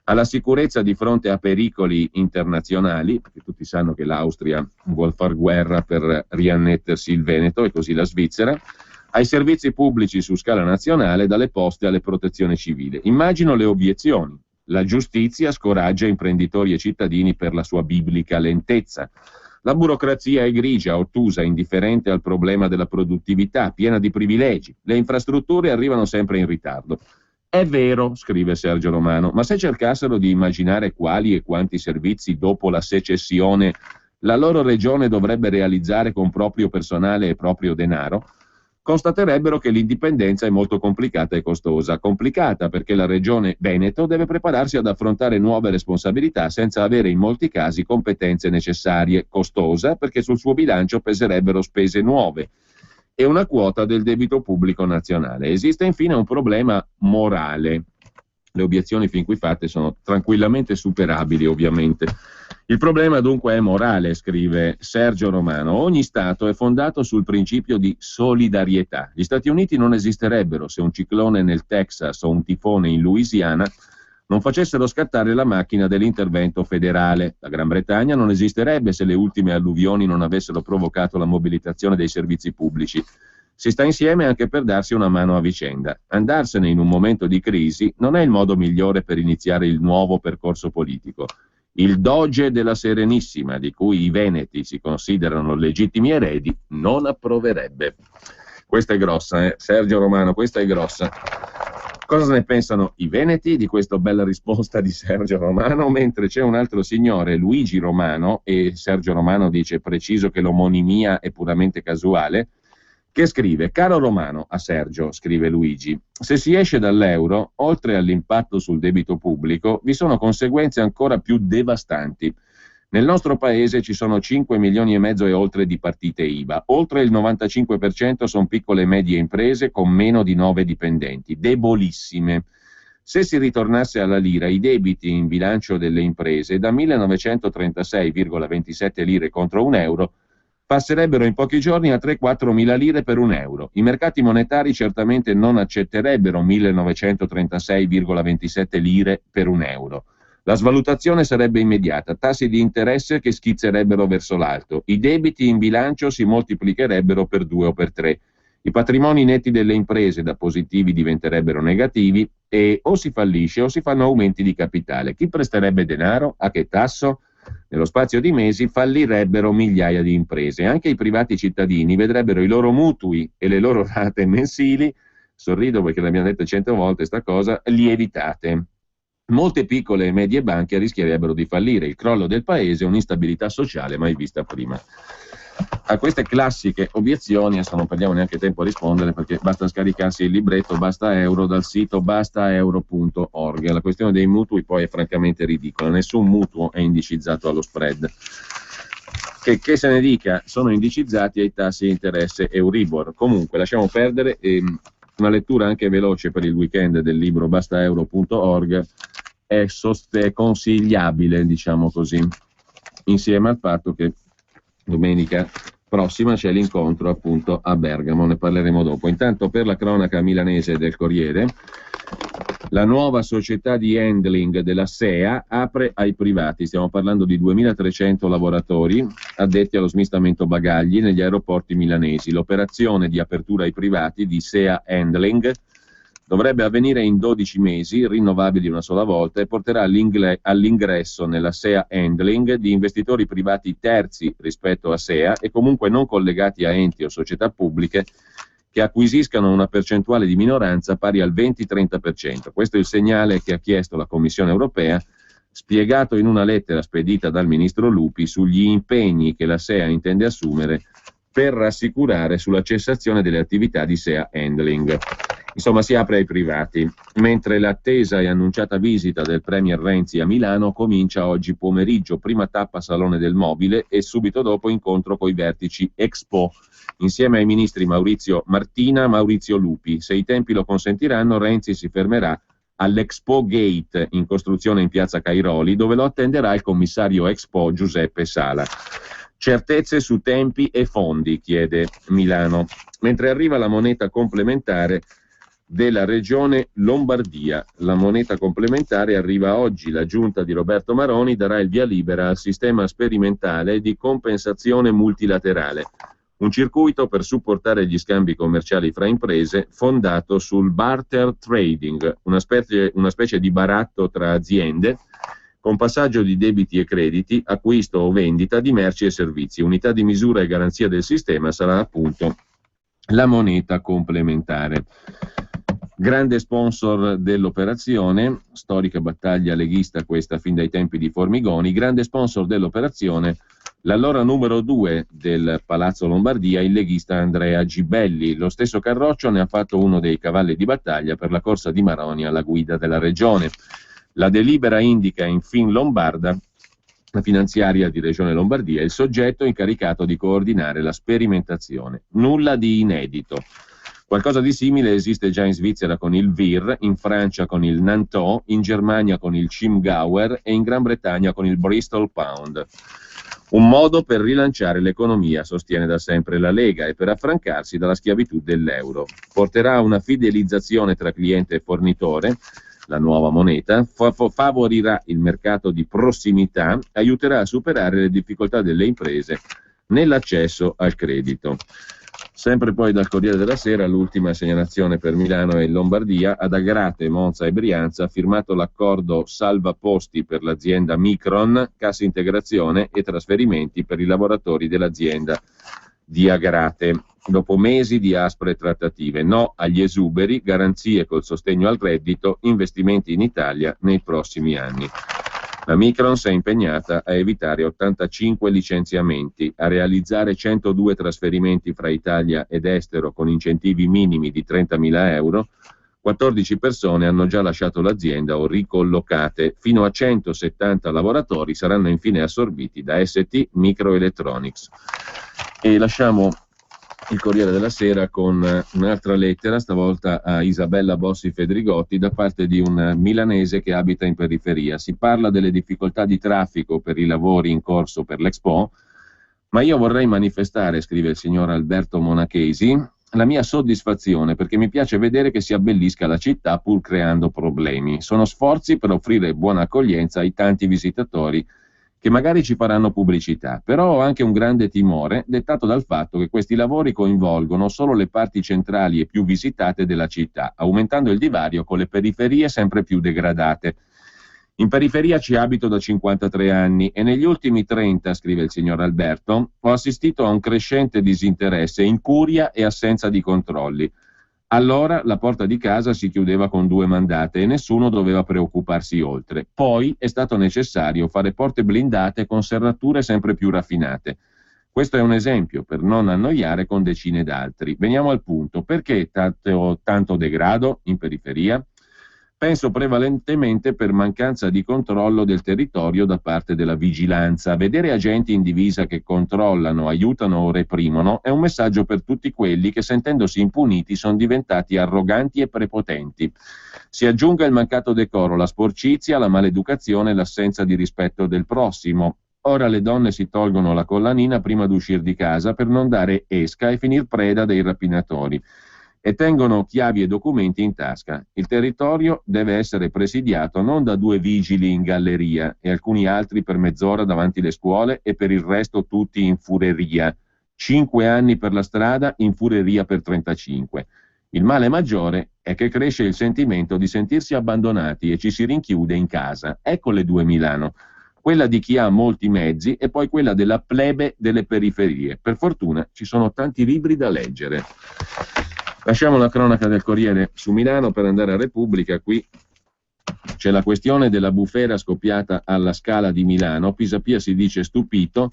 alla sicurezza di fronte a pericoli internazionali, perché tutti sanno che l'Austria vuol far guerra per riannettersi il Veneto e così la Svizzera, ai servizi pubblici su scala nazionale, dalle poste alle protezione civile. Immagino le obiezioni. La giustizia scoraggia imprenditori e cittadini per la sua biblica lentezza. La burocrazia è grigia, ottusa, indifferente al problema della produttività, piena di privilegi. Le infrastrutture arrivano sempre in ritardo. È vero, scrive Sergio Romano, ma se cercassero di immaginare quali e quanti servizi dopo la secessione la loro regione dovrebbe realizzare con proprio personale e proprio denaro, constaterebbero che l'indipendenza è molto complicata e costosa. Complicata perché la regione Veneto deve prepararsi ad affrontare nuove responsabilità senza avere in molti casi competenze necessarie. Costosa perché sul suo bilancio peserebbero spese nuove e una quota del debito pubblico nazionale. Esiste infine un problema morale. Le obiezioni fin qui fatte sono tranquillamente superabili, ovviamente. Il problema dunque è morale, scrive Sergio Romano. Ogni Stato è fondato sul principio di solidarietà. Gli Stati Uniti non esisterebbero se un ciclone nel Texas o un tifone in Louisiana non facessero scattare la macchina dell'intervento federale. La Gran Bretagna non esisterebbe se le ultime alluvioni non avessero provocato la mobilitazione dei servizi pubblici. Si sta insieme anche per darsi una mano a vicenda. Andarsene in un momento di crisi non è il modo migliore per iniziare il nuovo percorso politico. Il Doge della Serenissima, di cui i Veneti si considerano legittimi eredi, non approverebbe. Questa è grossa, Sergio Romano, questa è grossa. Cosa ne pensano i Veneti di questa bella risposta di Sergio Romano? Mentre c'è un altro signore, Luigi Romano, e Sergio Romano dice preciso che l'omonimia è puramente casuale, che scrive: caro Romano, a Sergio, scrive Luigi, se si esce dall'euro, oltre all'impatto sul debito pubblico, vi sono conseguenze ancora più devastanti. Nel nostro paese ci sono 5 milioni e mezzo e oltre di partite IVA, oltre il 95% sono piccole e medie imprese con meno di 9 dipendenti, debolissime. Se si ritornasse alla lira, i debiti in bilancio delle imprese da 1936,27 lire contro un euro passerebbero in pochi giorni a 3-4 mila lire per un euro. I mercati monetari certamente non accetterebbero 1936,27 lire per un euro. La svalutazione sarebbe immediata, tassi di interesse che schizzerebbero verso l'alto, i debiti in bilancio si moltiplicherebbero per 2 o per 3, i patrimoni netti delle imprese da positivi diventerebbero negativi e o si fallisce o si fanno aumenti di capitale. Chi presterebbe denaro? A che tasso? Nello spazio di mesi fallirebbero migliaia di imprese. Anche i privati cittadini vedrebbero i loro mutui e le loro rate mensili, sorrido perché l'abbiamo detto 100 volte sta cosa, lievitate. Molte piccole e medie banche rischierebbero di fallire, il crollo del paese, un'instabilità sociale mai vista prima. A queste classiche obiezioni, adesso non perdiamo neanche tempo a rispondere perché basta scaricarsi il libretto Basta Euro dal sito bastaeuro.org. La questione dei mutui poi è francamente ridicola, nessun mutuo è indicizzato allo spread. Che se ne dica, sono indicizzati ai tassi di interesse Euribor. Comunque lasciamo perdere, una lettura anche veloce per il weekend del libro bastaeuro.org è consigliabile, diciamo così, insieme al fatto che domenica prossima c'è l'incontro appunto a Bergamo, ne parleremo dopo. Intanto per la cronaca milanese del Corriere, la nuova società di handling della SEA apre ai privati, stiamo parlando di 2.300 lavoratori addetti allo smistamento bagagli negli aeroporti milanesi. L'operazione di apertura ai privati di SEA Handling dovrebbe avvenire in 12 mesi, rinnovabili una sola volta, e porterà all'ingresso nella SEA Handling di investitori privati terzi rispetto a SEA e comunque non collegati a enti o società pubbliche che acquisiscano una percentuale di minoranza pari al 20-30%. Questo è il segnale che ha chiesto la Commissione europea, spiegato in una lettera spedita dal ministro Lupi sugli impegni che la SEA intende assumere per rassicurare sulla cessazione delle attività di SEA Handling. Insomma, si apre ai privati, mentre l'attesa e annunciata visita del Premier Renzi a Milano comincia oggi pomeriggio, prima tappa Salone del Mobile e subito dopo incontro coi vertici Expo, insieme ai ministri Maurizio Martina, Maurizio Lupi. Se i tempi lo consentiranno, Renzi si fermerà all'Expo Gate, in costruzione in piazza Cairoli, dove lo attenderà il commissario Expo Giuseppe Sala. Certezze su tempi e fondi, chiede Milano, mentre arriva la moneta complementare della regione Lombardia. La moneta complementare arriva oggi. La giunta di Roberto Maroni darà il via libera al sistema sperimentale di compensazione multilaterale, un circuito per supportare gli scambi commerciali fra imprese fondato sul barter trading, una specie di baratto tra aziende con passaggio di debiti e crediti, acquisto o vendita di merci e servizi. Unità di misura e garanzia del sistema sarà appunto la moneta complementare. Grande sponsor dell'operazione, storica battaglia leghista questa fin dai tempi di Formigoni, grande sponsor dell'operazione l'allora numero 2 del Palazzo Lombardia, il leghista Andrea Gibelli. Lo stesso Carroccio ne ha fatto uno dei cavalli di battaglia per la corsa di Maroni alla guida della regione. La delibera indica in fin lombarda la finanziaria di Regione Lombardia il soggetto incaricato di coordinare la sperimentazione. Nulla di inedito. Qualcosa di simile esiste già in Svizzera con il VIR, in Francia con il Nantes, in Germania con il Chiemgauer e in Gran Bretagna con il Bristol Pound. Un modo per rilanciare l'economia, sostiene da sempre la Lega, e per affrancarsi dalla schiavitù dell'euro. Porterà a una fidelizzazione tra cliente e fornitore, la nuova moneta, favorirà il mercato di prossimità, aiuterà a superare le difficoltà delle imprese nell'accesso al credito. Sempre poi dal Corriere della Sera l'ultima segnalazione per Milano e Lombardia. Ad Agrate, Monza e Brianza ha firmato l'accordo salva posti per l'azienda Micron, cassa integrazione e trasferimenti per i lavoratori dell'azienda di Agrate. Dopo mesi di aspre trattative, no agli esuberi, garanzie col sostegno al reddito, investimenti in Italia nei prossimi anni. La Micron si è impegnata a evitare 85 licenziamenti, a realizzare 102 trasferimenti fra Italia ed estero con incentivi minimi di 30.000 euro. 14 persone hanno già lasciato l'azienda o ricollocate. Fino a 170 lavoratori saranno infine assorbiti da ST Microelectronics. E lasciamo il Corriere della Sera con un'altra lettera, stavolta a Isabella Bossi Fedrigotti, da parte di un milanese che abita in periferia. Si parla delle difficoltà di traffico per i lavori in corso per l'Expo, ma io vorrei manifestare, scrive il signor Alberto Monachesi, la mia soddisfazione perché mi piace vedere che si abbellisca la città pur creando problemi. Sono sforzi per offrire buona accoglienza ai tanti visitatori che magari ci faranno pubblicità, però ho anche un grande timore dettato dal fatto che questi lavori coinvolgono solo le parti centrali e più visitate della città, aumentando il divario con le periferie sempre più degradate. In periferia ci abito da 53 anni e negli ultimi 30, scrive il signor Alberto, ho assistito a un crescente disinteresse, incuria e assenza di controlli. Allora la porta di casa si chiudeva con 2 mandate e nessuno doveva preoccuparsi oltre. Poi è stato necessario fare porte blindate con serrature sempre più raffinate. Questo è un esempio per non annoiare con decine d'altri. Veniamo al punto. Perché tanto degrado in periferia? Penso prevalentemente per mancanza di controllo del territorio da parte della vigilanza. Vedere agenti in divisa che controllano, aiutano o reprimono è un messaggio per tutti quelli che, sentendosi impuniti, sono diventati arroganti e prepotenti. Si aggiunga il mancato decoro, la sporcizia, la maleducazione e l'assenza di rispetto del prossimo. Ora le donne si tolgono la collanina prima di uscire di casa per non dare esca e finir preda dei rapinatori. E tengono chiavi e documenti in tasca. Il territorio deve essere presidiato non da 2 vigili in galleria e alcuni altri per mezz'ora davanti alle scuole e per il resto tutti in fureria. 5 anni per la strada, in fureria per 35. Il male maggiore è che cresce il sentimento di sentirsi abbandonati e ci si rinchiude in casa. Ecco le 2 Milano. Quella di chi ha molti mezzi e poi quella della plebe delle periferie. Per fortuna ci sono tanti libri da leggere. Lasciamo la cronaca del Corriere su Milano per andare a Repubblica. Qui c'è la questione della bufera scoppiata alla Scala di Milano. Pisapia si dice stupito.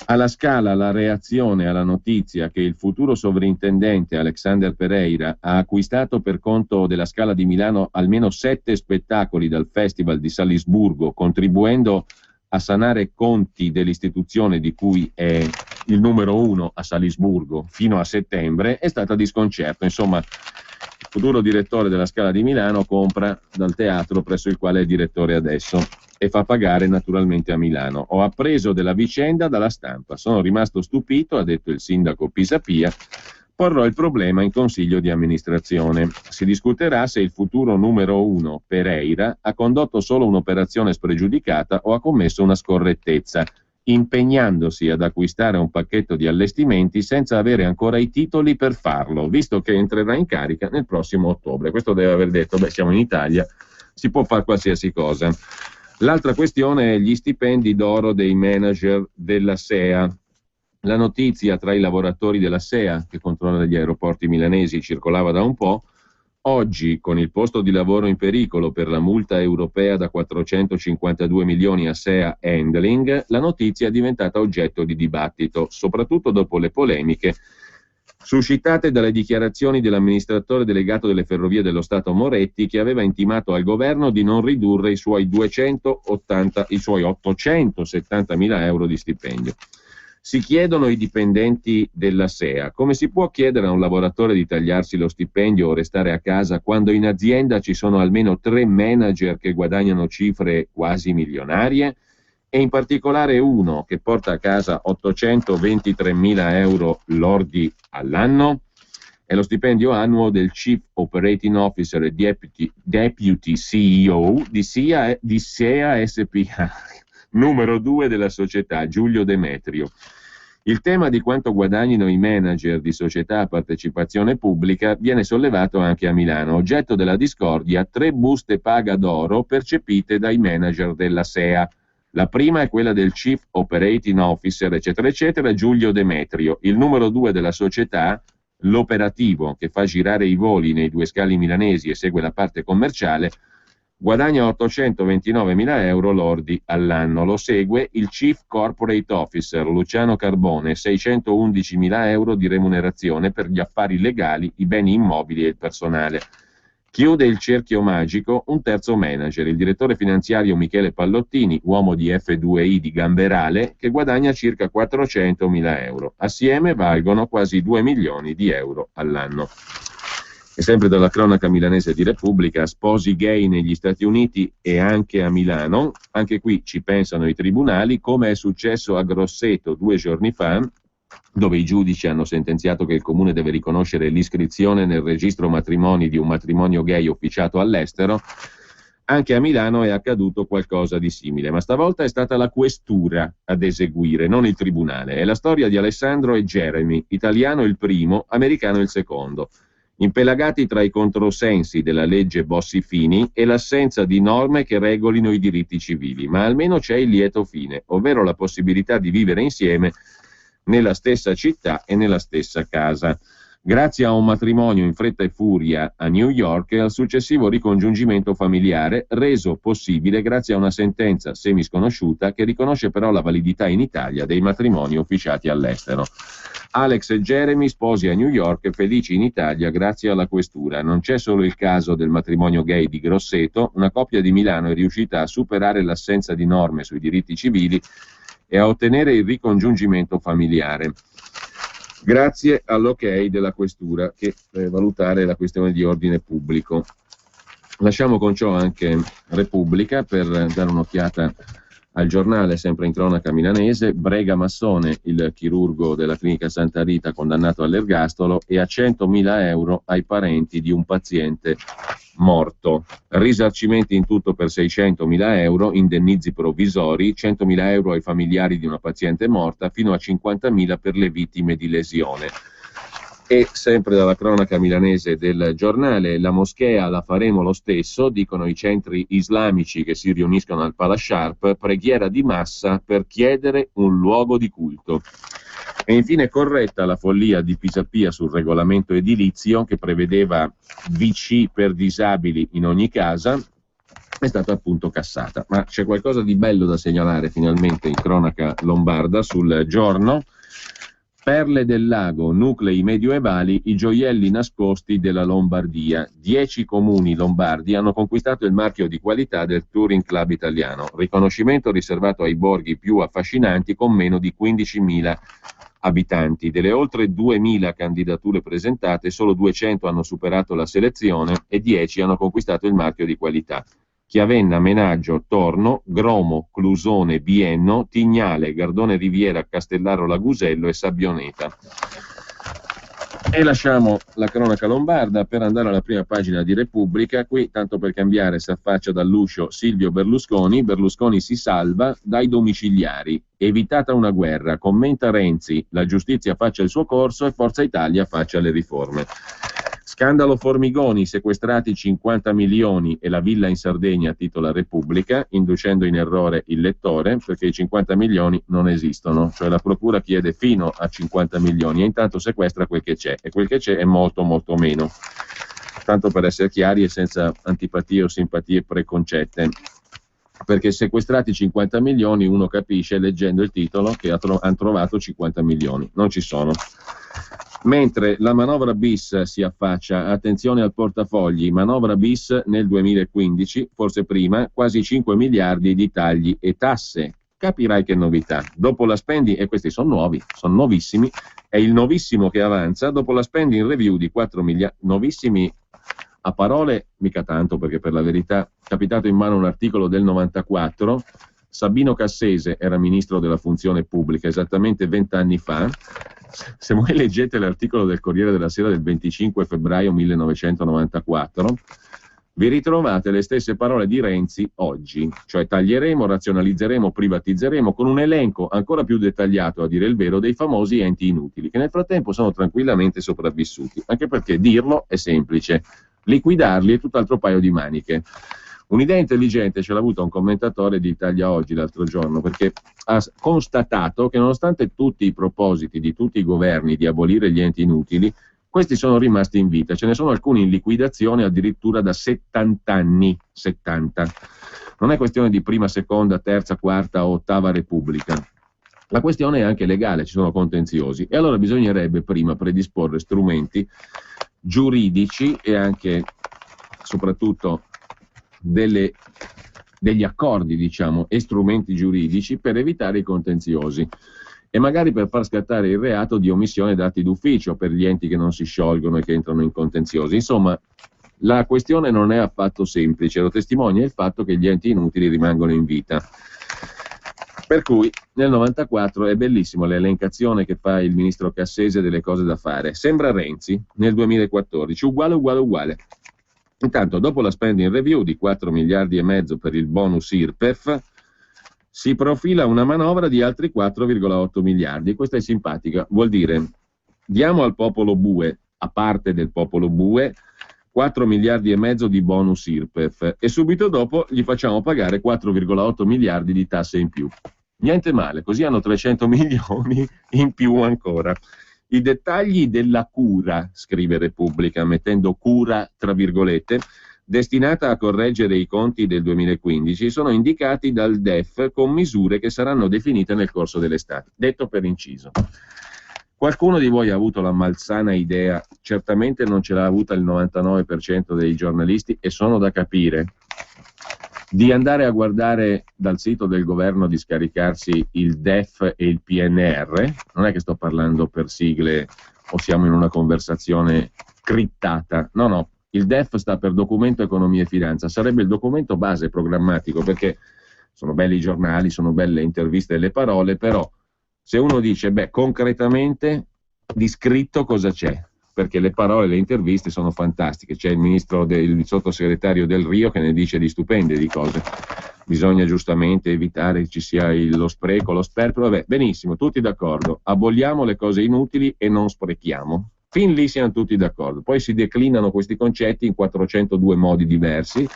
Alla Scala la reazione alla notizia che il futuro sovrintendente Alexander Pereira ha acquistato per conto della Scala di Milano almeno 7 spettacoli dal Festival di Salisburgo, contribuendo a sanare conti dell'istituzione di cui è il numero 1 a Salisburgo fino a settembre, è stata di sconcerto. Insomma, il futuro direttore della Scala di Milano compra dal teatro presso il quale è direttore adesso e fa pagare naturalmente a Milano. Ho appreso della vicenda dalla stampa, sono rimasto stupito, ha detto il sindaco Pisapia. Porrò il problema in consiglio di amministrazione. Si discuterà se il futuro numero 1, Pereira, ha condotto solo un'operazione spregiudicata o ha commesso una scorrettezza, impegnandosi ad acquistare un pacchetto di allestimenti senza avere ancora i titoli per farlo, visto che entrerà in carica nel prossimo ottobre. Questo deve aver detto, siamo in Italia, si può fare qualsiasi cosa. L'altra questione è gli stipendi d'oro dei manager della SEA. La notizia tra i lavoratori della SEA, che controlla gli aeroporti milanesi, circolava da un po'. Oggi, con il posto di lavoro in pericolo per la multa europea da 452 milioni a SEA Handling, la notizia è diventata oggetto di dibattito, soprattutto dopo le polemiche suscitate dalle dichiarazioni dell'amministratore delegato delle Ferrovie dello Stato Moretti, che aveva intimato al governo di non ridurre i suoi 870 mila euro di stipendio. Si chiedono i dipendenti della SEA: come si può chiedere a un lavoratore di tagliarsi lo stipendio o restare a casa quando in azienda ci sono almeno 3 manager che guadagnano cifre quasi milionarie? E in particolare uno che porta a casa 823.000 euro lordi all'anno? È lo stipendio annuo del Chief Operating Officer e Deputy CEO di SEA SpA, numero 2 della società, Giulio Demetrio. Il tema di quanto guadagnino i manager di società a partecipazione pubblica viene sollevato anche a Milano. Oggetto della discordia 3 buste paga d'oro percepite dai manager della SEA. La prima è quella del Chief Operating Officer, eccetera, eccetera, Giulio Demetrio. Il numero 2 della società, l'operativo che fa girare i voli nei 2 scali milanesi e segue la parte commerciale, guadagna 829.000 euro lordi all'anno. Lo segue il Chief Corporate Officer, Luciano Carbone, 611.000 euro di remunerazione per gli affari legali, i beni immobili e il personale. Chiude il cerchio magico un terzo manager, il direttore finanziario Michele Pallottini, uomo di F2I di Gamberale, che guadagna circa 400.000 euro. Assieme valgono quasi 2 milioni di euro all'anno. E sempre dalla cronaca milanese di Repubblica: sposi gay negli Stati Uniti e anche a Milano. Anche qui ci pensano i tribunali, come è successo a Grosseto 2 giorni fa, dove i giudici hanno sentenziato che il comune deve riconoscere l'iscrizione nel registro matrimoni di un matrimonio gay officiato all'estero. Anche a Milano è accaduto qualcosa di simile, ma stavolta è stata la questura ad eseguire, non il tribunale. È la storia di Alessandro e Jeremy, italiano il primo, americano il secondo, impelagati tra i controsensi della legge Bossi-Fini e l'assenza di norme che regolino i diritti civili, ma almeno c'è il lieto fine, ovvero la possibilità di vivere insieme nella stessa città e nella stessa casa, grazie a un matrimonio in fretta e furia a New York e al successivo ricongiungimento familiare, reso possibile grazie a una sentenza semisconosciuta che riconosce però la validità in Italia dei matrimoni officiati all'estero. Alex e Jeremy, sposi a New York e felici in Italia grazie alla questura. Non c'è solo il caso del matrimonio gay di Grosseto, una coppia di Milano è riuscita a superare l'assenza di norme sui diritti civili e a ottenere il ricongiungimento familiare, grazie all'ok della questura che valutare la questione di ordine pubblico. Lasciamo con ciò anche Repubblica per dare un'occhiata al giornale, sempre in cronaca milanese. Brega Massone, il chirurgo della clinica Santa Rita, condannato all'ergastolo, e a 100.000 euro ai parenti di un paziente morto. Risarcimenti in tutto per 600.000 euro, indennizi provvisori, 100.000 euro ai familiari di una paziente morta, fino a 50.000 per le vittime di lesione. E sempre dalla cronaca milanese del giornale: la moschea la faremo lo stesso, dicono i centri islamici che si riuniscono al Pala Sharp, preghiera di massa per chiedere un luogo di culto. E infine corretta la follia di Pisapia sul regolamento edilizio che prevedeva WC per disabili in ogni casa, è stata appunto cassata. Ma c'è qualcosa di bello da segnalare finalmente in cronaca lombarda sul Giorno. Perle del lago, nuclei medioevali, i gioielli nascosti della Lombardia. 10 comuni lombardi hanno conquistato il marchio di qualità del Touring Club italiano, riconoscimento riservato ai borghi più affascinanti con meno di 15.000 abitanti. Delle oltre 2.000 candidature presentate, solo 200 hanno superato la selezione e 10 hanno conquistato il marchio di qualità. Chiavenna, Menaggio, Torno, Gromo, Clusone, Bienno, Tignale, Gardone Riviera, Castellaro Lagusello e Sabbioneta. E lasciamo la cronaca lombarda per andare alla prima pagina di Repubblica. Qui, tanto per cambiare, si affaccia dall'uscio Silvio Berlusconi. Berlusconi si salva dai domiciliari. Evitata una guerra, commenta Renzi, la giustizia faccia il suo corso e Forza Italia faccia le riforme. Scandalo Formigoni, sequestrati 50 milioni e la villa in Sardegna, titola Repubblica, inducendo in errore il lettore, perché i 50 milioni non esistono, cioè la procura chiede fino a 50 milioni e intanto sequestra quel che c'è, e quel che c'è è molto molto meno, tanto per essere chiari e senza antipatie o simpatie preconcette, perché sequestrati 50 milioni uno capisce leggendo il titolo che hanno trovato 50 milioni, non ci sono. Mentre la manovra bis si affaccia, attenzione al portafogli, manovra bis nel 2015, forse prima, quasi 5 miliardi di tagli e tasse, capirai che novità. Dopo la spending, e questi sono nuovi, sono nuovissimi, è il novissimo che avanza, dopo la spending review di 4 miliardi, novissimi a parole mica tanto, perché per la verità è capitato in mano un articolo del 94, Sabino Cassese era ministro della funzione pubblica esattamente 20 anni fa. Se voi leggete l'articolo del Corriere della Sera del 25 febbraio 1994, vi ritrovate le stesse parole di Renzi oggi, cioè taglieremo, razionalizzeremo, privatizzeremo, con un elenco ancora più dettagliato, a dire il vero, dei famosi enti inutili, che nel frattempo sono tranquillamente sopravvissuti, anche perché dirlo è semplice, liquidarli è tutt'altro paio di maniche. Un'idea intelligente ce l'ha avuta un commentatore di Italia Oggi l'altro giorno, perché ha constatato che nonostante tutti i propositi di tutti i governi di abolire gli enti inutili, questi sono rimasti in vita, ce ne sono alcuni in liquidazione addirittura da 70 anni, 70. Non è questione di prima, seconda, terza, quarta o ottava repubblica. La questione è anche legale, ci sono contenziosi, e allora bisognerebbe prima predisporre strumenti giuridici e anche, soprattutto, degli accordi, diciamo, e strumenti giuridici per evitare i contenziosi e magari per far scattare il reato di omissione d'atti d'ufficio per gli enti che non si sciolgono e che entrano in contenziosi. Insomma, la questione non è affatto semplice, lo testimonia il fatto che gli enti inutili rimangono in vita. Per cui nel 94 è bellissimo l'elencazione che fa il ministro Cassese delle cose da fare. Sembra Renzi nel 2014, uguale. Intanto, dopo la spending review di 4 miliardi e mezzo per il bonus IRPEF, si profila una manovra di altri 4,8 miliardi. Questa è simpatica, vuol dire diamo al popolo bue, a parte del popolo bue, 4 miliardi e mezzo di bonus IRPEF e subito dopo gli facciamo pagare 4,8 miliardi di tasse in più. Niente male, così hanno 300 milioni in più ancora. I dettagli della cura, scrive Repubblica, mettendo cura tra virgolette, destinata a correggere i conti del 2015, sono indicati dal DEF con misure che saranno definite nel corso dell'estate. Detto per inciso. Qualcuno di voi ha avuto la malsana idea, certamente non ce l'ha avuta il 99% dei giornalisti e sono da capire, di andare a guardare dal sito del governo, di scaricarsi il DEF e il PNR, non è che sto parlando per sigle o siamo in una conversazione crittata, no, il DEF sta per Documento Economia e Finanza, sarebbe il documento base programmatico, perché sono belli i giornali, sono belle interviste e le parole, però se uno dice, concretamente di scritto cosa c'è? Perché le parole e le interviste sono fantastiche, c'è il sottosegretario Del Rio che ne dice di stupende di cose, bisogna giustamente evitare che ci sia lo spreco, lo sperpero, vabbè, benissimo, tutti d'accordo, aboliamo le cose inutili e non sprechiamo, fin lì siamo tutti d'accordo, poi si declinano questi concetti in 402 modi diversi,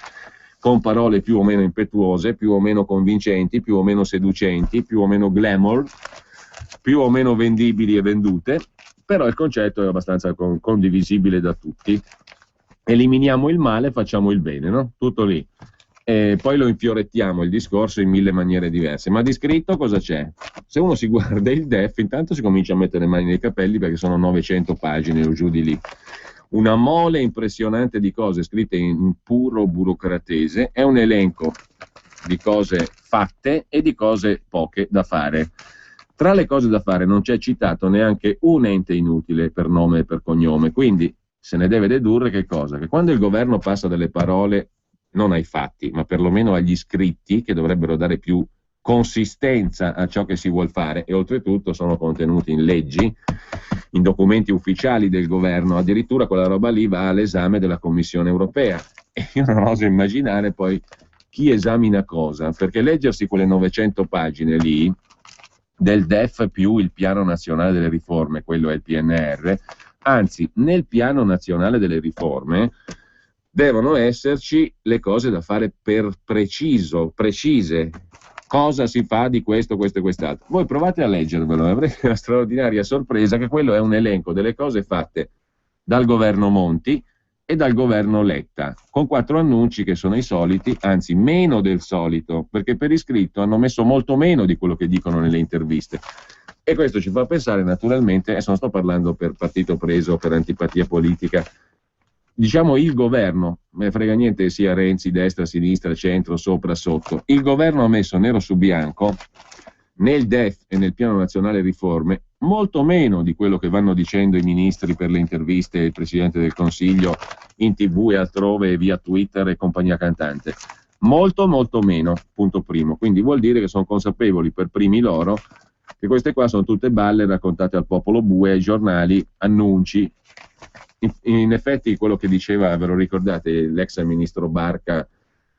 con parole più o meno impetuose, più o meno convincenti, più o meno seducenti, più o meno glamour, più o meno vendibili e vendute, però il concetto è abbastanza condivisibile da tutti. Eliminiamo il male, facciamo il bene, no? Tutto lì. E poi lo infiorettiamo il discorso in 1000 maniere diverse. Ma di scritto cosa c'è? Se uno si guarda il DEF, intanto si comincia a mettere le mani nei capelli perché sono 900 pagine o giù di lì. Una mole impressionante di cose scritte in puro burocratese, è un elenco di cose fatte e di cose poche da fare. Tra le cose da fare non c'è citato neanche un ente inutile per nome e per cognome, quindi se ne deve dedurre che cosa? Che quando il governo passa dalle parole non ai fatti, ma perlomeno agli scritti che dovrebbero dare più consistenza a ciò che si vuol fare e oltretutto sono contenuti in leggi, in documenti ufficiali del governo, addirittura quella roba lì va all'esame della Commissione europea e io non oso immaginare poi chi esamina cosa, perché leggersi quelle 900 pagine lì del DEF più il Piano Nazionale delle Riforme, quello è il PNR, anzi nel Piano Nazionale delle Riforme devono esserci le cose da fare per precise, cosa si fa di questo, questo e quest'altro. Voi provate a leggervelo e avrete la straordinaria sorpresa che quello è un elenco delle cose fatte dal governo Monti e dal governo Letta, con 4 annunci che sono i soliti, anzi meno del solito, perché per iscritto hanno messo molto meno di quello che dicono nelle interviste. E questo ci fa pensare naturalmente, adesso non sto parlando per partito preso, per antipatia politica, diciamo il governo, me ne frega niente che sia Renzi, destra, sinistra, centro, sopra, sotto, il governo ha messo nero su bianco nel DEF e nel Piano Nazionale Riforme molto meno di quello che vanno dicendo i ministri per le interviste e il Presidente del Consiglio in TV e altrove e via Twitter e compagnia cantante. Molto meno, punto primo. Quindi vuol dire che sono consapevoli per primi loro che queste qua sono tutte balle raccontate al popolo bue, ai giornali, annunci. In effetti quello che diceva, ve lo ricordate, l'ex ministro Barca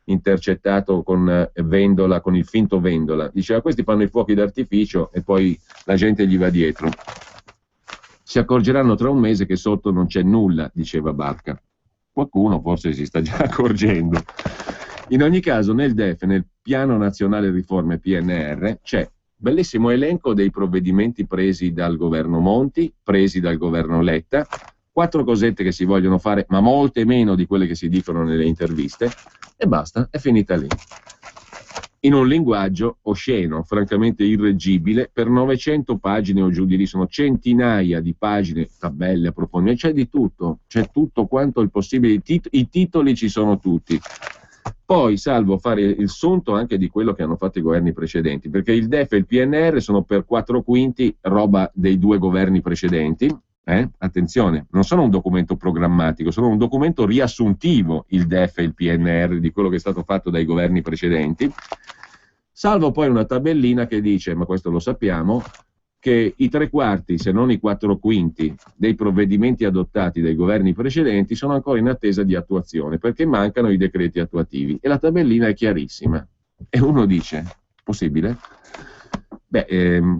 intercettato con Vendola, con il finto Vendola, diceva questi fanno i fuochi d'artificio e poi la gente gli va dietro. Si accorgeranno tra un mese che sotto non c'è nulla, diceva Barca. Qualcuno forse si sta già accorgendo. In ogni caso nel DEF, nel Piano Nazionale Riforme PNR, c'è bellissimo elenco dei provvedimenti presi dal governo Monti, presi dal governo Letta, 4 cosette che si vogliono fare, ma molte meno di quelle che si dicono nelle interviste, e basta, è finita lì. In un linguaggio osceno, francamente irreggibile, per 900 pagine o giù di lì, sono centinaia di pagine, tabelle, approfondimenti, c'è tutto quanto il possibile, i titoli ci sono tutti. Poi, salvo fare il sunto anche di quello che hanno fatto i governi precedenti, perché il DEF e il PNR sono per 4/5 roba dei 2 governi precedenti. Attenzione, non sono un documento programmatico, sono un documento riassuntivo, il DEF e il PNR, di quello che è stato fatto dai governi precedenti, salvo poi una tabellina che dice, ma questo lo sappiamo, che i 3/4, se non i 4/5 dei provvedimenti adottati dai governi precedenti sono ancora in attesa di attuazione, perché mancano i decreti attuativi, e la tabellina è chiarissima. E uno dice, possibile?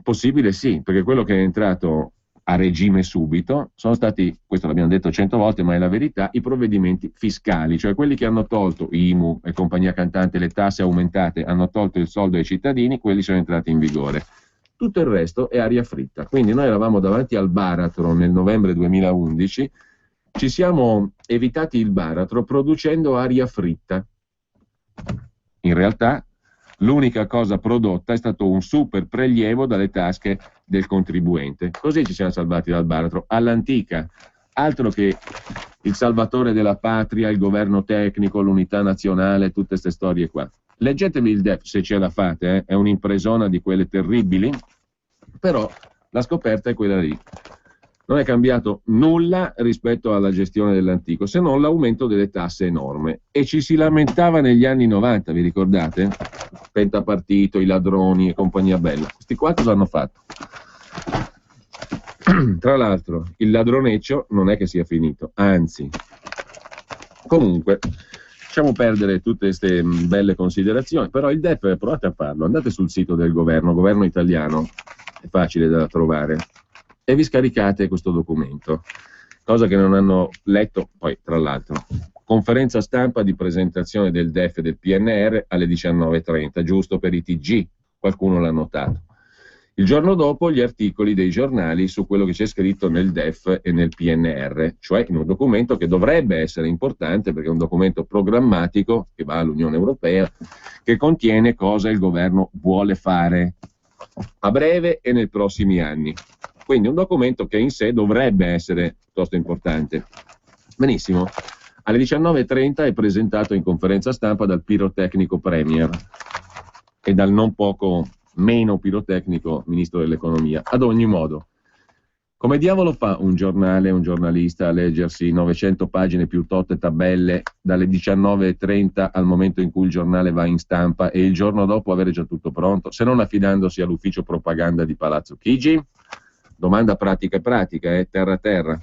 Possibile sì, perché quello che è entrato a regime subito sono stati, questo l'abbiamo detto 100 volte ma è la verità, i provvedimenti fiscali, cioè quelli che hanno tolto IMU e compagnia cantante, le tasse aumentate, hanno tolto il soldo ai cittadini, quelli sono entrati in vigore. Tutto il resto è aria fritta. Quindi noi eravamo davanti al baratro nel novembre 2011, ci siamo evitati il baratro producendo aria fritta. In realtà l'unica cosa prodotta è stato un super prelievo dalle tasche del contribuente. Così ci siamo salvati dal baratro, all'antica. Altro che il salvatore della patria, il governo tecnico, l'unità nazionale, tutte queste storie qua. Leggetevi il DEF se ce la fate, è un'impresona di quelle terribili, però la scoperta è quella lì. Non è cambiato nulla rispetto alla gestione dell'antico, se non l'aumento delle tasse enorme. E ci si lamentava negli anni 90, vi ricordate? Pentapartito, i ladroni e compagnia bella. Questi qua cosa hanno fatto? Tra l'altro, il ladroneccio non è che sia finito, anzi. Comunque, lasciamo perdere tutte queste belle considerazioni, però il DEF, provate a farlo, andate sul sito del governo italiano, è facile da trovare, e vi scaricate questo documento, cosa che non hanno letto. Poi tra l'altro conferenza stampa di presentazione del DEF e del PNR alle 19:30, giusto per i TG, qualcuno l'ha notato. Il giorno dopo gli articoli dei giornali su quello che c'è scritto nel DEF e nel PNR, cioè in un documento che dovrebbe essere importante perché è un documento programmatico che va all'Unione Europea, che contiene cosa il governo vuole fare a breve e nei prossimi anni. Quindi un documento che in sé dovrebbe essere piuttosto importante. Benissimo. Alle 19:30 è presentato in conferenza stampa dal pirotecnico Premier e dal non poco meno pirotecnico Ministro dell'Economia. Ad ogni modo, come diavolo fa un giornale, un giornalista a leggersi 900 pagine più totte tabelle dalle 19:30 al momento in cui il giornale va in stampa e il giorno dopo avere già tutto pronto, se non affidandosi all'ufficio propaganda di Palazzo Chigi? Domanda pratica, terra terra.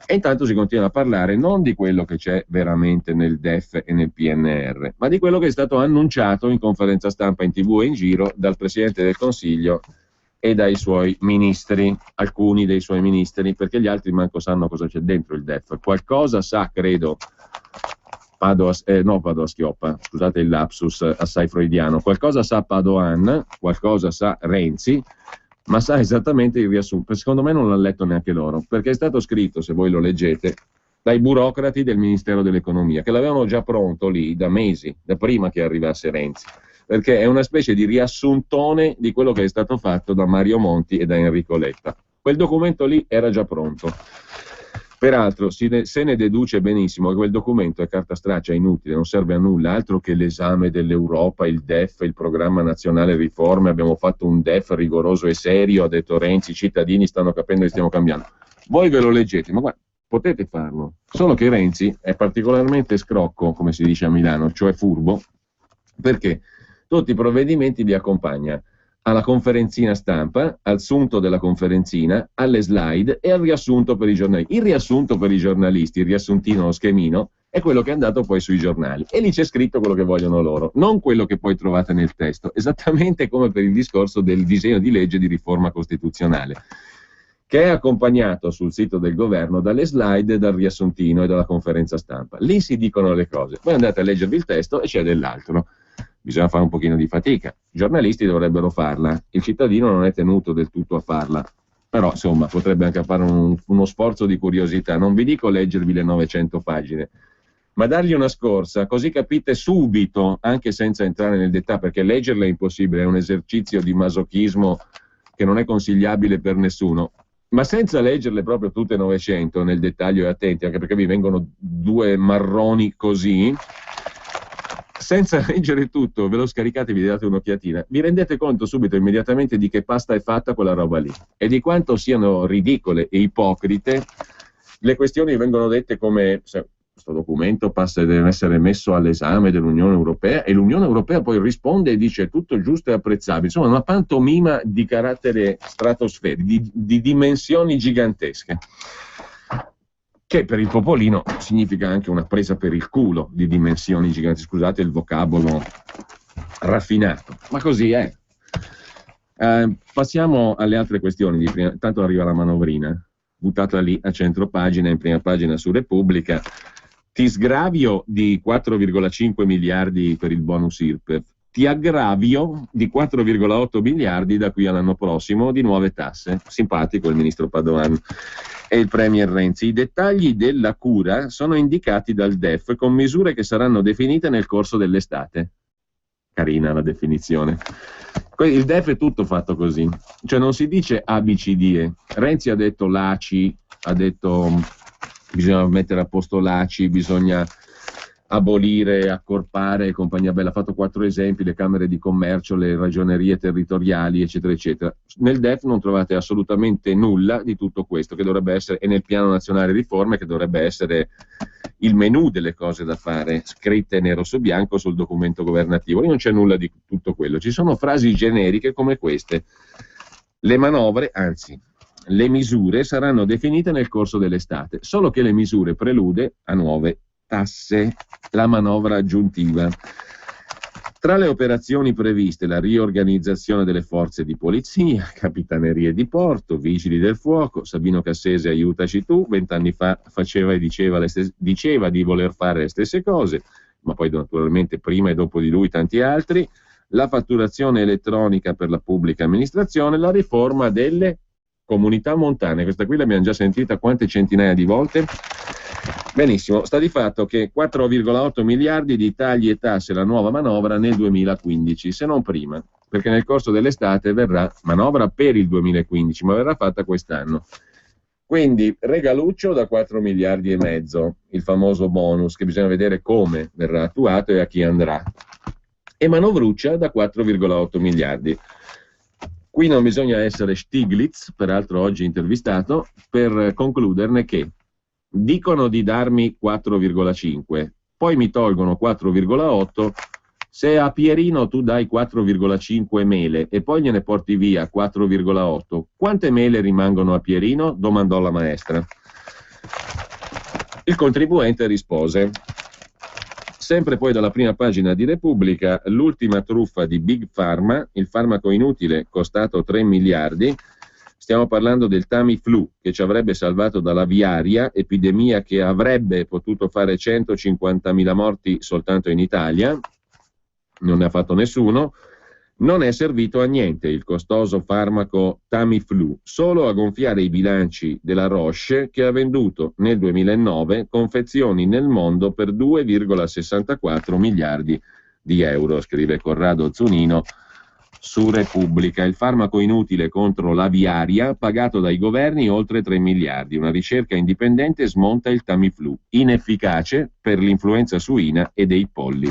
E intanto si continua a parlare non di quello che c'è veramente nel DEF e nel PNR, ma di quello che è stato annunciato in conferenza stampa in TV e in giro dal Presidente del Consiglio e dai suoi ministri, alcuni dei suoi ministri, perché gli altri manco sanno cosa c'è dentro il DEF. Qualcosa sa, credo, Padoa-Schioppa, scusate il lapsus assai freudiano, qualcosa sa Padoan, qualcosa sa Renzi, ma sa esattamente il riassunto. Secondo me non l'hanno letto neanche loro, perché è stato scritto, se voi lo leggete, dai burocrati del Ministero dell'Economia, che l'avevano già pronto lì da mesi, da prima che arrivasse Renzi, perché è una specie di riassuntone di quello che è stato fatto da Mario Monti e da Enrico Letta. Quel documento lì era già pronto. Peraltro se ne deduce benissimo che quel documento è carta straccia, inutile, non serve a nulla, altro che l'esame dell'Europa, il DEF, il Programma Nazionale Riforme. Abbiamo fatto un DEF rigoroso e serio, ha detto Renzi, i cittadini stanno capendo che stiamo cambiando. Voi ve lo leggete, ma guarda, potete farlo, solo che Renzi è particolarmente scrocco, come si dice a Milano, cioè furbo, perché tutti i provvedimenti li accompagna alla conferenzina stampa, al sunto della conferenzina, alle slide e al riassunto per i giornalisti. Il riassunto per i giornalisti, il riassuntino, lo schemino, è quello che è andato poi sui giornali. E lì c'è scritto quello che vogliono loro, non quello che poi trovate nel testo, esattamente come per il discorso del disegno di legge di riforma costituzionale, che è accompagnato sul sito del governo dalle slide, dal riassuntino e dalla conferenza stampa. Lì si dicono le cose. Voi andate a leggervi il testo e c'è dell'altro. Bisogna fare un pochino di fatica. I giornalisti dovrebbero farla, il cittadino non è tenuto del tutto a farla, però insomma potrebbe anche fare uno sforzo di curiosità. Non vi dico leggervi le 900 pagine, ma dargli una scorsa, così capite subito, anche senza entrare nel dettaglio, perché leggerla è impossibile, è un esercizio di masochismo che non è consigliabile per nessuno. Ma senza leggerle proprio tutte 900 nel dettaglio e attenti, anche perché vi vengono due marroni così, senza leggere tutto, ve lo scaricate, vi date un'occhiatina, vi rendete conto subito, immediatamente, di che pasta è fatta quella roba lì e di quanto siano ridicole e ipocrite le questioni. Vengono dette come se questo documento deve essere messo all'esame dell'Unione Europea e l'Unione Europea poi risponde e dice tutto giusto e apprezzabile. Insomma, una pantomima di carattere stratosferico, di dimensioni gigantesche, che per il popolino significa anche una presa per il culo di dimensioni giganti. Scusate il vocabolo raffinato, ma così è. Passiamo alle altre questioni. Tanto arriva la manovrina, buttata lì a centro pagina, in prima pagina su Repubblica. Ti sgravio di 4,5 miliardi per il bonus IRPEF, ti aggravio di 4,8 miliardi da qui all'anno prossimo di nuove tasse. Simpatico il ministro Padoan e il premier Renzi. I dettagli della cura sono indicati dal DEF con misure che saranno definite nel corso dell'estate. Carina la definizione. Il DEF è tutto fatto così, cioè non si dice ABCDE. Renzi ha detto l'ACI, ha detto bisogna mettere a posto l'ACI, bisogna abolire, accorpare e compagnia bella. Ha fatto 4 esempi: le camere di commercio, le ragionerie territoriali, eccetera eccetera. Nel DEF non trovate assolutamente nulla di tutto questo, che dovrebbe essere, e nel piano nazionale riforme, che dovrebbe essere il menù delle cose da fare, scritte nero su bianco sul documento governativo. Lì non c'è nulla di tutto quello, ci sono frasi generiche come queste: le manovre, anzi le misure saranno definite nel corso dell'estate, solo che le misure prelude a nuove tasse, la manovra aggiuntiva. Tra le operazioni previste la riorganizzazione delle forze di polizia, capitanerie di porto, vigili del fuoco. Sabino Cassese, aiutaci tu, 20 anni fa faceva e diceva di voler fare le stesse cose, ma poi naturalmente prima e dopo di lui tanti altri. La fatturazione elettronica per la pubblica amministrazione, la riforma delle comunità montane. Questa qui l'abbiamo già sentita quante centinaia di volte. Benissimo, sta di fatto che 4,8 miliardi di tagli e tasse la nuova manovra nel 2015, se non prima, perché nel corso dell'estate verrà manovra per il 2015, ma verrà fatta quest'anno. Quindi regaluccio da 4 miliardi e mezzo, il famoso bonus, che bisogna vedere come verrà attuato e a chi andrà, e manovruccia da 4,8 miliardi. Qui non bisogna essere Stiglitz, peraltro oggi intervistato, per concluderne che dicono di darmi 4,5, poi mi tolgono 4,8, se a Pierino tu dai 4,5 mele e poi gliene porti via 4,8, quante mele rimangono a Pierino? Domandò la maestra. Il contribuente rispose. Sempre poi dalla prima pagina di Repubblica, l'ultima truffa di Big Pharma, il farmaco inutile costato 3 miliardi. Stiamo parlando del Tamiflu, che ci avrebbe salvato dall'aviaria, epidemia che avrebbe potuto fare 150.000 morti soltanto in Italia. Non ne ha fatto nessuno. Non è servito a niente il costoso farmaco Tamiflu, solo a gonfiare i bilanci della Roche, che ha venduto nel 2009 confezioni nel mondo per 2,64 miliardi di euro, scrive Corrado Zunino su Repubblica. Il farmaco inutile contro l'aviaria, pagato dai governi oltre 3 miliardi. Una ricerca indipendente smonta il Tamiflu, inefficace per l'influenza suina e dei polli.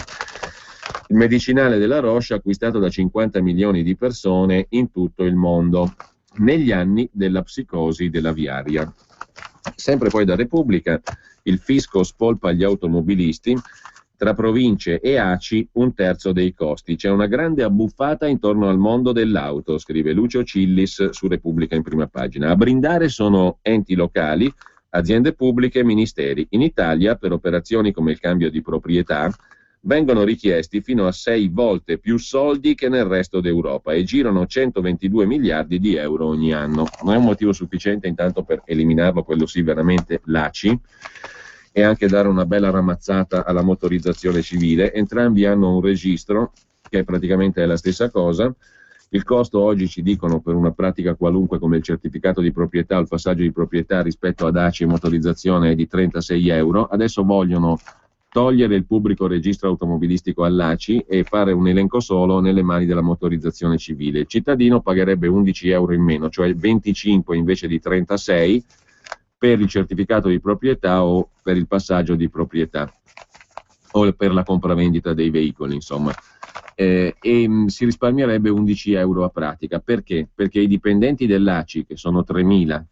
Il medicinale della Roche acquistato da 50 milioni di persone in tutto il mondo negli anni della psicosi dell'aviaria. Sempre poi da Repubblica, il fisco spolpa gli automobilisti, tra province e ACI un terzo dei costi. C'è una grande abbuffata intorno al mondo dell'auto, scrive Lucio Cillis su Repubblica in prima pagina. A brindare sono enti locali, aziende pubbliche e ministeri. In Italia, per operazioni come il cambio di proprietà, vengono richiesti fino a 6 volte più soldi che nel resto d'Europa e girano 122 miliardi di euro ogni anno. Non è un motivo sufficiente intanto per eliminarlo, quello sì veramente l'ACI, e anche dare una bella ramazzata alla motorizzazione civile. Entrambi hanno un registro che praticamente è la stessa cosa. Il costo oggi, ci dicono, per una pratica qualunque come il certificato di proprietà o il passaggio di proprietà rispetto ad ACI e motorizzazione è di 36 euro. Adesso vogliono togliere il pubblico registro automobilistico all'ACI e fare un elenco solo nelle mani della motorizzazione civile. Il cittadino pagherebbe 11 euro in meno, cioè 25 invece di 36, per il certificato di proprietà o per il passaggio di proprietà o per la compravendita dei veicoli, insomma. Si risparmierebbe 11 euro a pratica. Perché? Perché i dipendenti dell'ACI, che sono 3.000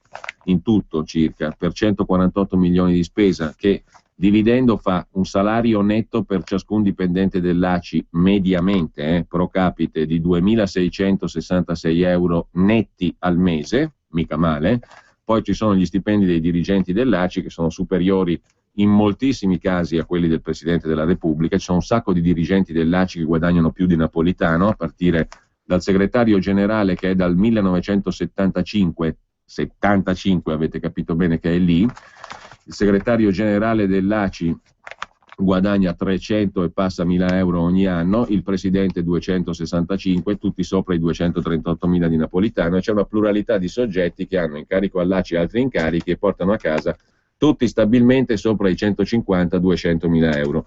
in tutto circa, per 148 milioni di spesa, che dividendo fa un salario netto per ciascun dipendente dell'ACI mediamente pro capite di 2.666 euro netti al mese, mica male. Poi ci sono gli stipendi dei dirigenti dell'ACI che sono superiori in moltissimi casi a quelli del Presidente della Repubblica. Ci sono un sacco di dirigenti dell'ACI che guadagnano più di Napolitano, a partire dal segretario generale che è dal 1975, 75 avete capito bene che è lì. Il segretario generale dell'ACI guadagna 300 e passa mila euro ogni anno, il presidente 265, tutti sopra i 238.000 di Napolitano, e c'è una pluralità di soggetti che hanno incarico all'ACI e altri incarichi e portano a casa tutti stabilmente sopra i 150-200 mila euro.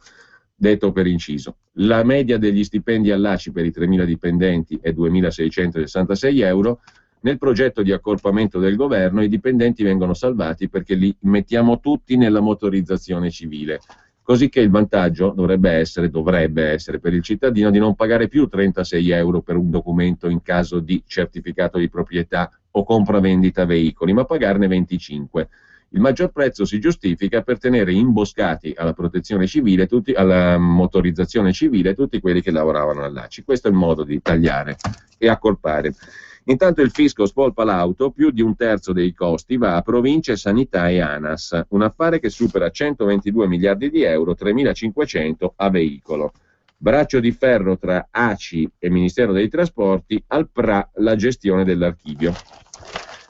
Detto per inciso, la media degli stipendi all'ACI per i 3.000 dipendenti è 2.666 euro. Nel progetto di accorpamento del governo i dipendenti vengono salvati perché li mettiamo tutti nella motorizzazione civile, così che il vantaggio dovrebbe essere per il cittadino di non pagare più 36 euro per un documento in caso di certificato di proprietà o compravendita veicoli, ma pagarne 25. Il maggior prezzo si giustifica per tenere imboscati alla protezione civile, alla motorizzazione civile, tutti quelli che lavoravano all'ACI. Questo è il modo di tagliare e accorpare. Intanto il fisco spolpa l'auto, più di un terzo dei costi va a province, sanità e ANAS, un affare che supera 122 miliardi di euro, 3.500 a veicolo. Braccio di ferro tra ACI e Ministero dei Trasporti, al PRA la gestione dell'archivio.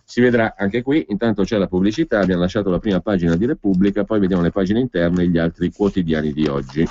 Si vedrà anche qui. Intanto c'è la pubblicità, abbiamo lasciato la prima pagina di Repubblica, poi vediamo le pagine interne e gli altri quotidiani di oggi.